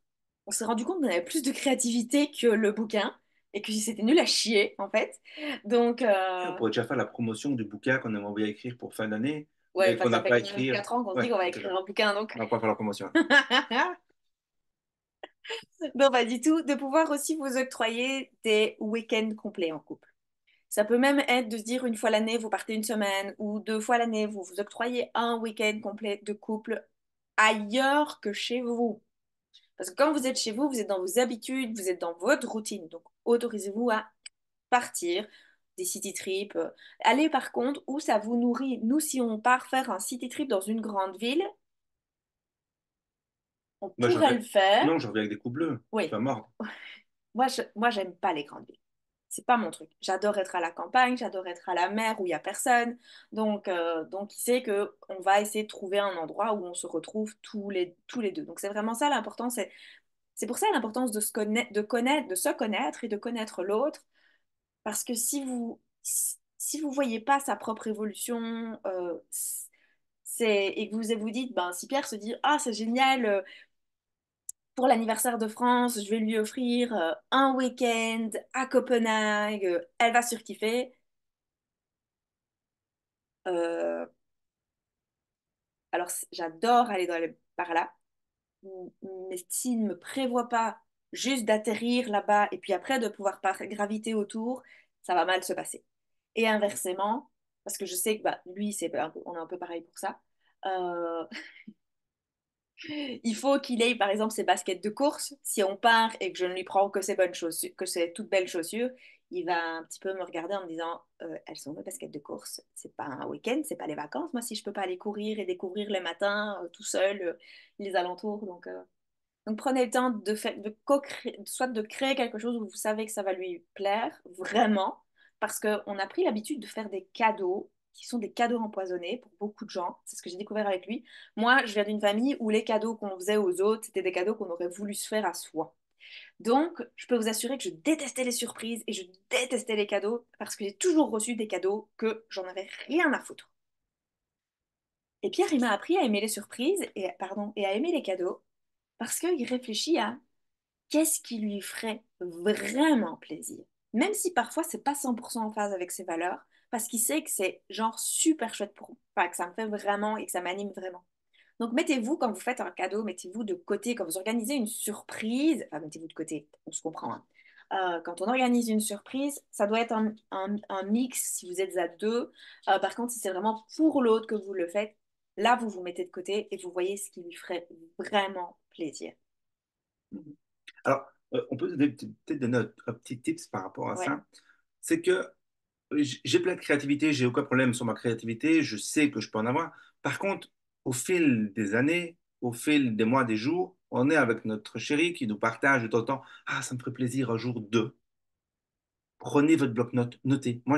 On s'est rendu compte qu'on avait plus de créativité que le bouquin et que c'était nul à chier en fait. Donc, Et on pourrait déjà faire la promotion du bouquin qu'on aimerait bien écrire pour fin d'année ouais, et enfin, qu'on ça n'a fait pas quand même écrire. 4 ans qu'on se dit Ouais, qu'on va déjà. écrire un bouquin, donc. On va pas faire la promotion. Non, pas du tout. De pouvoir aussi vous octroyer des week-ends complets en couple. Ça peut même être de se dire une fois l'année, vous partez une semaine ou deux fois l'année, vous vous octroyez un week-end complet de couple ailleurs que chez vous. Parce que quand vous êtes chez vous, vous êtes dans vos habitudes, vous êtes dans votre routine. Donc, autorisez-vous à partir des city trips. Allez par contre où ça vous nourrit. Nous, si on part faire un city trip dans une grande ville, on Moi, j'en pourrait reviens. le faire. Non, j'en reviens avec des coups bleus. Tu Oui, vas mordre. moi, j'aime pas les grandes villes. C'est pas mon truc. J'adore être à la campagne, j'adore être à la mer où il y a personne. Donc, qui sait que on va essayer de trouver un endroit où on se retrouve tous les deux. Donc, c'est vraiment ça l'important. C'est pour ça l'importance de se connaître et de connaître l'autre. Parce que si vous voyez pas sa propre évolution, et que vous dites, ben, si Pierre se dit, ah, c'est génial, pour l'anniversaire de France, je vais lui offrir un week-end à Copenhague, elle va surkiffer. Euh, alors, j'adore aller par là, mais s'il ne me prévoit pas juste d'atterrir là-bas et puis après de pouvoir graviter autour, ça va mal se passer. Et inversement, parce que je sais que bah, lui, on est un peu pareil pour ça. euh, Il faut qu'il ait, par exemple, ses baskets de course. Si on part et que je ne lui prends que ses bonnes chaussures, que ses toutes belles chaussures, il va un petit peu me regarder en me disant, elles sont mes baskets de course. C'est pas un week-end, c'est pas les vacances. Moi, si je peux pas aller courir et découvrir les matins tout seul les alentours, donc prenez le temps de faire, soit de créer quelque chose où vous savez que ça va lui plaire vraiment, parce qu'on a pris l'habitude de faire des cadeaux qui sont des cadeaux empoisonnés pour beaucoup de gens. C'est ce que j'ai découvert avec lui. Moi, je viens d'une famille où les cadeaux qu'on faisait aux autres, c'était des cadeaux qu'on aurait voulu se faire à soi. Donc, je peux vous assurer que je détestais les surprises et je détestais les cadeaux parce que j'ai toujours reçu des cadeaux que j'en avais rien à foutre. Et Pierre, il m'a appris à aimer les surprises et à aimer les cadeaux parce qu'il réfléchit à qu'est-ce qui lui ferait vraiment plaisir. Même si parfois c'est pas 100% en phase avec ses valeurs, parce qu'il sait que c'est genre super chouette pour moi, enfin, que ça me fait vraiment et que ça m'anime vraiment. Donc mettez-vous, quand vous faites un cadeau, mettez-vous de côté, quand vous organisez une surprise, enfin mettez-vous de côté, on se comprend, hein. Quand on organise une surprise, ça doit être un mix si vous êtes à deux. Par contre, si c'est vraiment pour l'autre que vous le faites, là, vous vous mettez de côté et vous voyez ce qui lui ferait vraiment plaisir. Alors, on peut peut-être donner un petit tips par rapport à Ouais. ça. C'est que j'ai plein de créativité, j'ai aucun problème sur ma créativité, je sais que je peux en avoir. Par contre, au fil des années, au fil des mois, des jours, on est avec notre chéri qui nous partage de temps en temps. Ah, ça me ferait plaisir un jour de. Prenez votre bloc-notes, notez. Moi,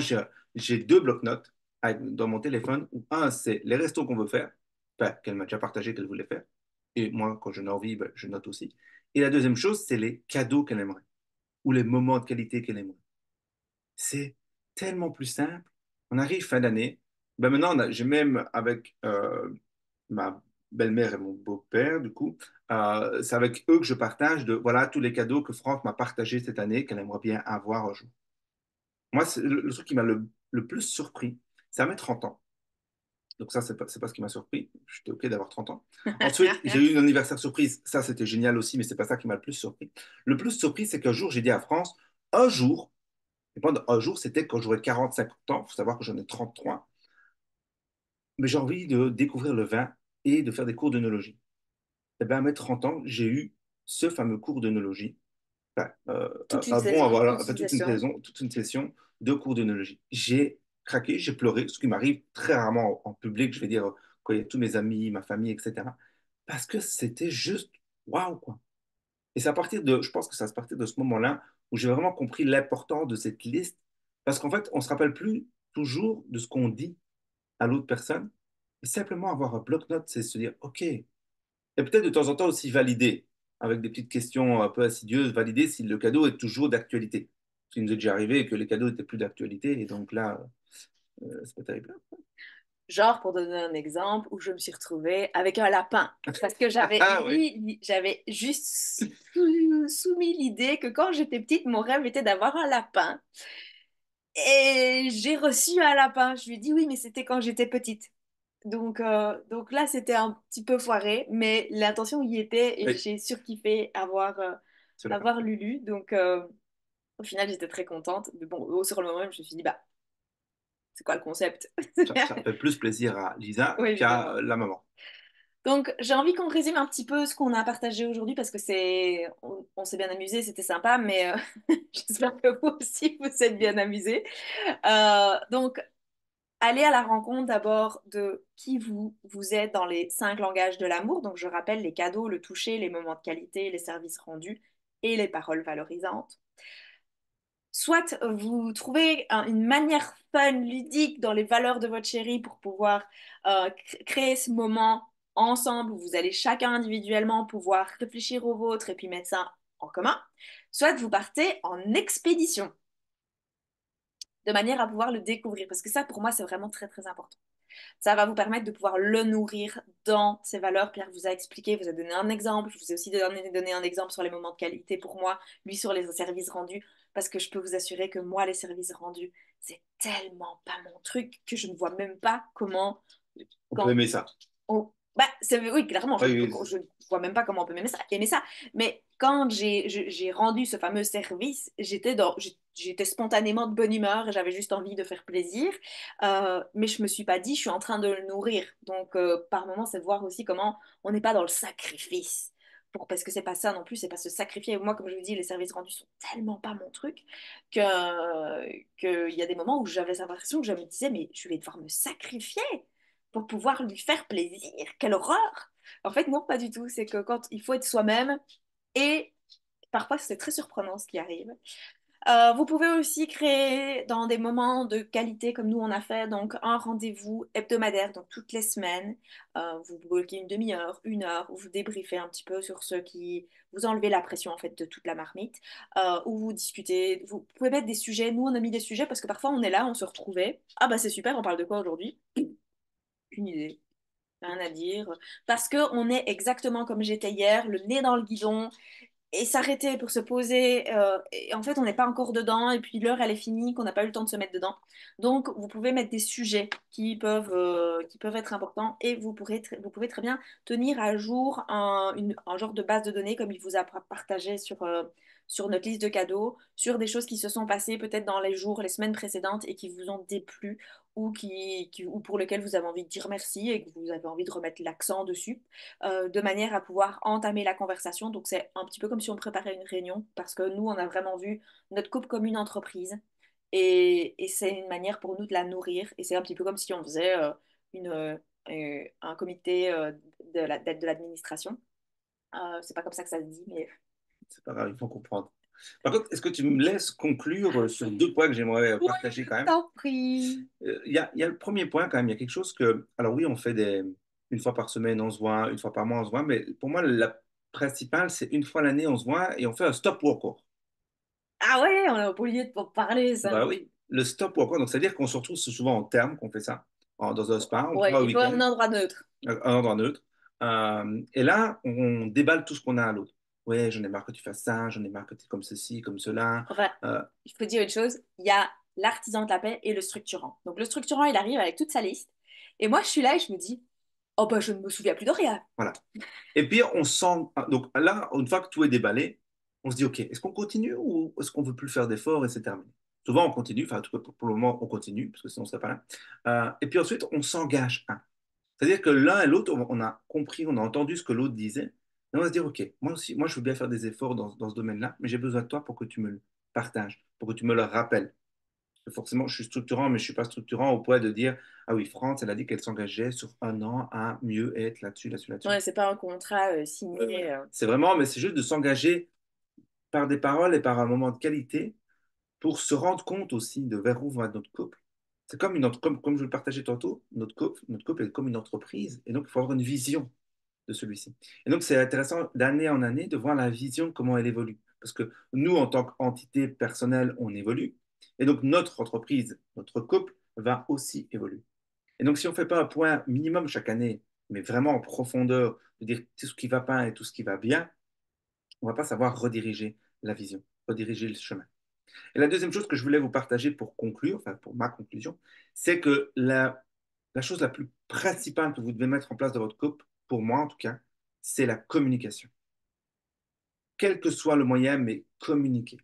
j'ai deux bloc-notes dans mon téléphone où un, c'est les restos qu'on veut faire, enfin, qu'elle m'a déjà partagé qu'elle voulait faire. Et moi, quand j'en ai envie, ben, je note aussi. Et la deuxième chose, c'est les cadeaux qu'elle aimerait ou les moments de qualité qu'elle aimerait. C'est tellement plus simple. On arrive fin d'année. Ben maintenant, j'ai même avec ma belle-mère et mon beau-père, du coup, c'est avec eux que je partage de voilà tous les cadeaux que Franck m'a partagés cette année qu'elle aimerait bien avoir un jour. Moi, c'est le truc qui m'a le plus surpris, c'est à mes 30 ans. Donc ça, c'est pas ce qui m'a surpris. J'étais OK d'avoir 30 ans. Ensuite, j'ai eu une anniversaire surprise. Ça, c'était génial aussi, mais c'est pas ça qui m'a le plus surpris. Le plus surpris, c'est qu'un jour, j'ai dit à France, un jour, et pendant un jour, c'était quand j'aurais 50 ans. Il faut savoir que j'en ai 33. Mais j'ai envie de découvrir le vin et de faire des cours d'œnologie. Et bien, à mes 30 ans, j'ai eu ce fameux cours d'œnologie. Enfin, Toute une un bon, saison, voilà, toute enfin, une session. toute une session de cours d'œnologie. J'ai craqué, j'ai pleuré, ce qui m'arrive très rarement en public, je vais dire, quand il y a tous mes amis, ma famille, etc. Parce que c'était juste waouh, quoi. Et c'est à partir de, je pense que c'est à partir de ce moment-là où j'ai vraiment compris l'importance de cette liste. Parce qu'en fait, on ne se rappelle plus toujours de ce qu'on dit à l'autre personne, Et simplement avoir un bloc-notes, c'est se dire, OK. Et peut-être de temps en temps aussi valider, avec des petites questions un peu insidieuses, valider si le cadeau est toujours d'actualité. Parce qu'il nous est déjà arrivé que les cadeaux n'étaient plus d'actualité, et donc là, c'est pas terrible. Genre, pour donner un exemple, où je me suis retrouvée avec un lapin. Parce que j'avais Ah oui. j'avais juste soumis l'idée que quand j'étais petite, mon rêve était d'avoir un lapin. Et j'ai reçu un lapin. Je lui ai dit oui, mais c'était quand j'étais petite. Donc là, c'était un petit peu foiré, mais l'intention y était et Oui, j'ai surkiffé c'est le cas. avoir Lulu. Au final, j'étais très contente. Mais bon, sur le moment, je me suis dit, bah, c'est quoi le concept? Ça fait plus plaisir à Lisa Oui, qu'à évidemment. la maman. Donc, j'ai envie qu'on résume un petit peu ce qu'on a partagé aujourd'hui parce que on s'est bien amusé, c'était sympa, mais j'espère que vous aussi vous êtes bien amusés. Donc, allez à la rencontre d'abord de qui vous êtes dans les 5 langages de l'amour. Donc, je rappelle les cadeaux, le toucher, les moments de qualité, les services rendus et les paroles valorisantes. Soit vous trouvez une manière fun, ludique dans les valeurs de votre chérie pour pouvoir créer ce moment ensemble où vous allez chacun individuellement pouvoir réfléchir au vôtre et puis mettre ça en commun. Soit vous partez en expédition de manière à pouvoir le découvrir parce que ça pour moi c'est vraiment très très important. Ça va vous permettre de pouvoir le nourrir dans ses valeurs. Pierre vous a expliqué, vous a donné un exemple. Je vous ai aussi donné un exemple sur les moments de qualité pour moi, lui sur les services rendus, parce que je peux vous assurer que moi, les services rendus, c'est tellement pas mon truc que je ne vois même pas comment, On peut quand aimer ça. bah, oui, clairement, Oui, oui, je ne vois même pas comment on peut aimer ça. Mais quand j'ai rendu ce fameux service, j'étais spontanément de bonne humeur et j'avais juste envie de faire plaisir. Mais je me suis pas dit, je suis en train de le nourrir. Par moment, c'est voir aussi comment on n'est pas dans le sacrifice. Parce que c'est pas ça non plus, c'est pas se sacrifier. Moi, comme je vous dis, les services rendus sont tellement pas mon truc qu'il y a des moments où j'avais l'impression que je me disais, mais je vais devoir me sacrifier pour pouvoir lui faire plaisir. Quelle horreur! En fait, non, pas du tout. C'est que quand il faut être soi-même, et parfois c'est très surprenant ce qui arrive. Vous pouvez aussi créer dans des moments de qualité comme nous on a fait, donc un rendez-vous hebdomadaire, donc toutes les semaines. Vous bloquez une demi-heure, 1 heure, où vous débriefez un petit peu sur ce qui vous enlevez la pression en fait de toute la marmite, où vous discutez. Vous pouvez mettre des sujets. Nous on a mis des sujets parce que parfois on est là, on se retrouvait. Ah bah c'est super, on parle de quoi aujourd'hui? Une idée. Rien à dire. Parce qu'on est exactement comme j'étais hier, le nez dans le guidon, et s'arrêter pour se poser. Et en fait, on n'est pas encore dedans, et puis l'heure, elle est finie, qu'on n'a pas eu le temps de se mettre dedans. Donc, vous pouvez mettre des sujets qui peuvent être importants, et vous pouvez très bien tenir à jour un genre de base de données, comme il vous a partagé sur notre liste de cadeaux, sur des choses qui se sont passées peut-être dans les jours, les semaines précédentes, et qui vous ont déplu, ou pour lesquelles vous avez envie de dire merci, et que vous avez envie de remettre l'accent dessus de manière à pouvoir entamer la conversation. Donc c'est un petit peu comme si on préparait une réunion, parce que nous, on a vraiment vu notre couple comme une entreprise, et c'est une manière pour nous de la nourrir, et c'est un petit peu comme si on faisait un comité d'aide de l'administration. C'est pas comme ça que ça se dit, mais... c'est pas grave, il faut comprendre. Par contre, est-ce que tu me laisses conclure sur deux points que j'aimerais Oui, partager je quand même? t'en prie. Il y a le premier point quand même, il y a quelque chose que, alors oui, on fait une fois par semaine, on se voit, une fois par mois, on se voit, mais pour moi, la principale, c'est une fois l'année, on se voit et on fait un stop workout. Ah ouais, on a oublié de parler ça. Bah oui, le stop workout, donc c'est-à-dire qu'on se retrouve c'est souvent en terme qu'on fait ça, dans un spa, on Ouais, prend un il faut un week-end, endroit neutre. un endroit neutre, et là, on déballe tout ce qu'on a à l'autre. Ouais, j'en ai marre que tu fasses ça, j'en ai marre que tu es comme ceci, comme cela. Enfin, Euh, il faut dire une chose, il y a l'artisan de la paix et le structurant. Donc le structurant, il arrive avec toute sa liste. Et moi, je suis là et je me dis, oh bah je ne me souviens plus de rien. voilà. Et puis, on sent. Donc là, une fois que tout est déballé, on se dit, OK, est-ce qu'on continue ou est-ce qu'on veut plus faire d'efforts et c'est terminé? Souvent, on continue. Enfin, en tout cas, pour le moment, on continue, parce que sinon, on ne serait pas là. Et puis ensuite, on s'engage un. C'est-à-dire que l'un et l'autre, on a compris, on a entendu ce que l'autre disait. Et on va se dire, OK, moi aussi, moi, je veux bien faire des efforts dans ce domaine-là, mais j'ai besoin de toi pour que tu me le partages, pour que tu me le rappelles. Forcément, je suis structurant, mais je ne suis pas structurant au point de dire, ah oui, France, elle a dit qu'elle s'engageait sur un an à mieux être là-dessus, là-dessus, là-dessus. Ouais, c'est pas un contrat Ouais, signé. voilà. C'est vraiment, mais c'est juste de s'engager par des paroles et par un moment de qualité pour se rendre compte aussi de vers où va notre couple. C'est comme comme je le partageais tantôt, notre couple est comme une entreprise, et donc il faut avoir une vision de celui-ci. Et donc c'est intéressant d'année en année de voir la vision, comment elle évolue. Parce que nous, en tant qu'entité personnelle, on évolue, et donc notre entreprise, notre couple va aussi évoluer. Et donc si on ne fait pas un point minimum chaque année, mais vraiment en profondeur, de dire tout ce qui va pas et tout ce qui va bien, on ne va pas savoir rediriger la vision, rediriger le chemin. Et la deuxième chose que je voulais vous partager pour conclure, enfin pour ma conclusion, c'est que la chose la plus principale que vous devez mettre en place dans votre couple, pour moi en tout cas, c'est la communication. Quel que soit le moyen, mais communiquer.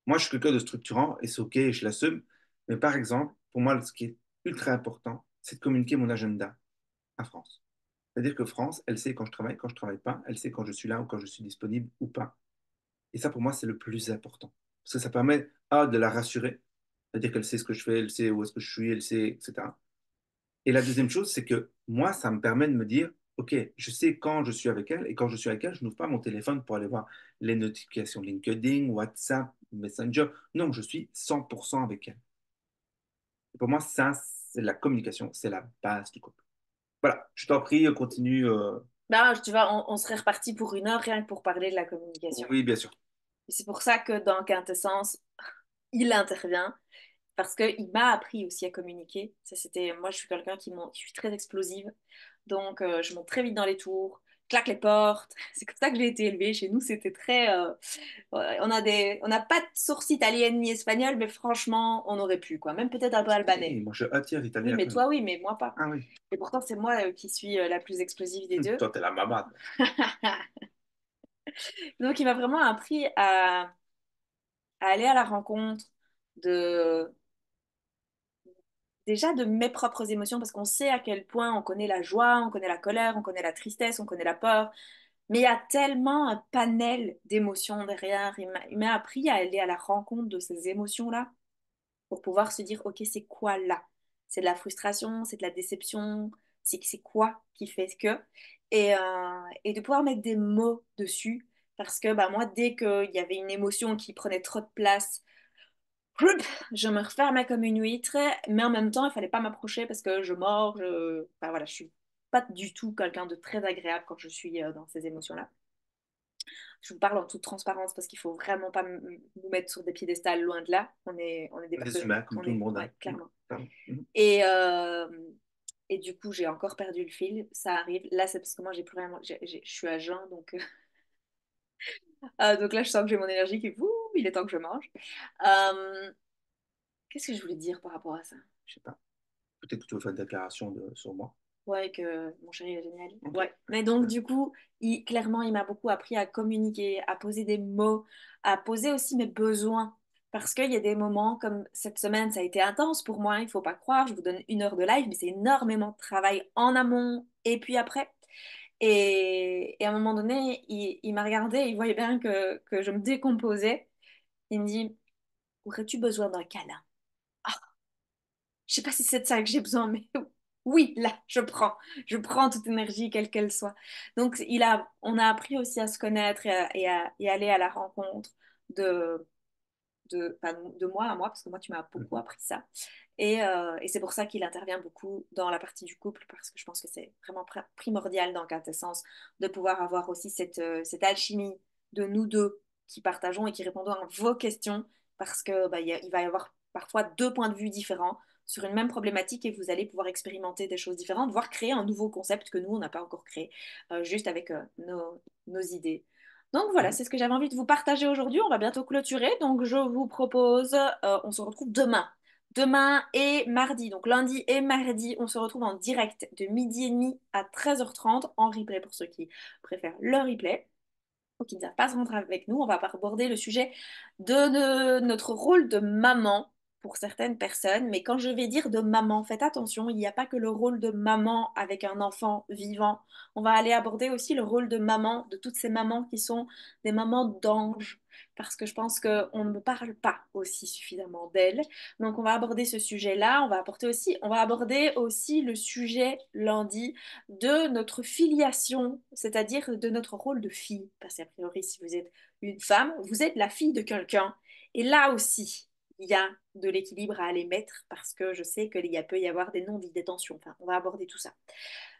Moi, je suis quelqu'un de structurant et c'est OK, je l'assume. Mais par exemple, pour moi, ce qui est ultra important, c'est de communiquer mon agenda à France. C'est-à-dire que France, elle sait quand je travaille pas, elle sait quand je suis là ou quand je suis disponible ou pas. Et ça, pour moi, c'est le plus important. Parce que ça permet, de la rassurer. C'est-à-dire qu'elle sait ce que je fais, elle sait où est-ce que je suis, elle sait, etc. Et la deuxième chose, c'est que moi, ça me permet de me dire, OK, je sais quand je suis avec elle, et quand je suis avec elle, je n'ouvre pas mon téléphone pour aller voir les notifications LinkedIn, WhatsApp, Messenger. Non, je suis 100% avec elle. Et pour moi, ça, c'est la communication, c'est la base du couple. Voilà, je t'en prie, continue. Ben, tu vois, on serait reparti pour 1 heure rien que pour parler de la communication. Oui, bien sûr. Et c'est pour ça que dans Quintessence, il intervient parce qu'il m'a appris aussi à communiquer. Ça, c'était, moi, je suis quelqu'un je suis très explosive, donc je monte très vite dans les tours, claque les portes. C'est comme ça que j'ai été élevée. Chez nous, c'était très, on n'a pas de source italienne ni espagnole, mais franchement, on aurait pu, quoi. Même peut-être un peu Oui, albanais. moi, je attire Oui, italien. mais toi, oui, mais moi pas. Ah oui, Et pourtant, c'est moi qui suis la plus explosive des deux. toi, t'es la maman. Donc, il m'a vraiment appris à aller à la rencontre de déjà de mes propres émotions parce qu'on sait à quel point on connaît la joie, on connaît la colère, on connaît la tristesse, on connaît la peur. Mais il y a tellement un panel d'émotions derrière. Il m'a appris à aller à la rencontre de ces émotions-là pour pouvoir se dire, OK, c'est quoi là? C'est de la frustration, c'est de la déception, c'est quoi qui fait que? Et de pouvoir mettre des mots dessus. Parce que bah, moi, dès qu'il y avait une émotion qui prenait trop de place, Ploup, je me refermais comme une huître, mais en même temps, il fallait pas m'approcher parce que je mords. Enfin, voilà, je suis pas du tout quelqu'un de très agréable quand je suis dans ces émotions-là. Je vous parle en toute transparence parce qu'il faut vraiment pas nous mettre sur des piédestals loin de là. On est Des humains, comme on tout le est, monde. ouais, Hein. clairement. Pardon. Et, euh, et du coup, j'ai encore perdu le fil. Ça arrive. Là, c'est parce que moi, j'ai plus rien. Je suis à jeun, donc là, je sens que j'ai mon énergie qui, ouh, il est temps que je mange. Euh, Qu'est-ce que je voulais dire par rapport à ça? Je sais pas. Peut-être que tu veux faire une déclaration sur moi. Ouais, que mon chéri est génial. Ok. Ouais. Mais donc, du coup, clairement, il m'a beaucoup appris à communiquer, à poser des mots, à poser aussi mes besoins. Parce qu'il y a des moments comme cette semaine, ça a été intense pour moi, il faut pas croire. Je vous donne 1 heure de live, mais c'est énormément de travail en amont et puis après. Et à un moment donné, il m'a regardé, il voyait bien que je me décomposais. Il me dit, aurais-tu besoin d'un câlin? Je sais pas si c'est de ça que j'ai besoin, mais oui, là, je prends. Je prends toute énergie, quelle qu'elle soit. Donc, on a appris aussi à se connaître et aller à la rencontre de, enfin, de moi à moi, parce que moi, tu m'as beaucoup Mhm. appris ça. Et c'est pour ça qu'il intervient beaucoup dans la partie du couple, parce que je pense que c'est vraiment primordial dans Quintessence de pouvoir avoir aussi cette alchimie de nous deux qui partageons et qui répondons à vos questions, parce que bah, il va y avoir parfois 2 points de vue différents sur une même problématique et vous allez pouvoir expérimenter des choses différentes, voire créer un nouveau concept que nous, on n'a pas encore créé, juste avec nos idées. Donc voilà, Mhm. c'est ce que j'avais envie de vous partager aujourd'hui. On va bientôt clôturer, donc je vous propose, on se retrouve demain. Demain et mardi, donc lundi et mardi, on se retrouve en direct de 12h30 à 13h30 en replay pour ceux qui préfèrent le replay ou qui ne savent pas se rendre avec nous. On va aborder le sujet de notre rôle de maman pour certaines personnes. Mais quand je vais dire de maman, faites attention, il n'y a pas que le rôle de maman avec un enfant vivant. On va aller aborder aussi le rôle de maman, de toutes ces mamans qui sont des mamans d'anges. Parce que je pense qu'on ne me parle pas aussi suffisamment d'elles. Donc on va aborder ce sujet-là. On va aborder aussi le sujet lundi de notre filiation, c'est-à-dire de notre rôle de fille. Parce qu'a priori, si vous êtes une femme, vous êtes la fille de quelqu'un. Et là aussi, il y a de l'équilibre à aller mettre parce que je sais qu'il peut y avoir des non-dits, des tensions. Enfin, on va aborder tout ça.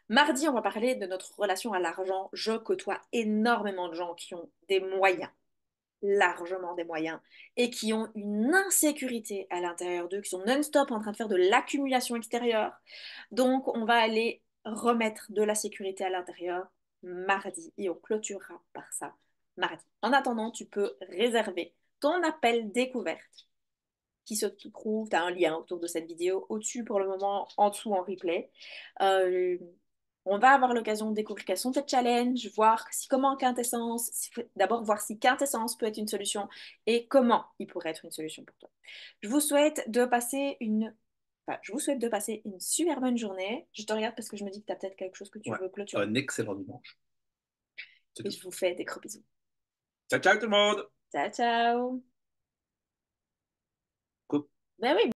Mardi, on va parler de notre relation à l'argent. Je côtoie énormément de gens qui ont des moyens, largement des moyens, et qui ont une insécurité à l'intérieur d'eux, qui sont non-stop en train de faire de l'accumulation extérieure. Donc, on va aller remettre de la sécurité à l'intérieur mardi et on clôturera par ça mardi. En attendant, tu peux réserver ton appel découverte qui se trouve, tu as un lien autour de cette vidéo, au-dessus pour le moment, en dessous en replay. Euh, on va avoir l'occasion de découvrir quels sont tes challenges, voir si comment quintessence, d'abord voir si quintessence peut être une solution et comment il pourrait être une solution pour toi. Je vous souhaite de passer une, enfin, je vous souhaite de passer une super bonne journée. Je te regarde parce que je me dis que tu as peut-être quelque chose que tu Ouais. veux clôturer. Un excellent dimanche. C'est Et tout. je vous fais des gros bisous. Ciao, ciao tout le monde! Ciao, ciao. Coupe. Ben oui.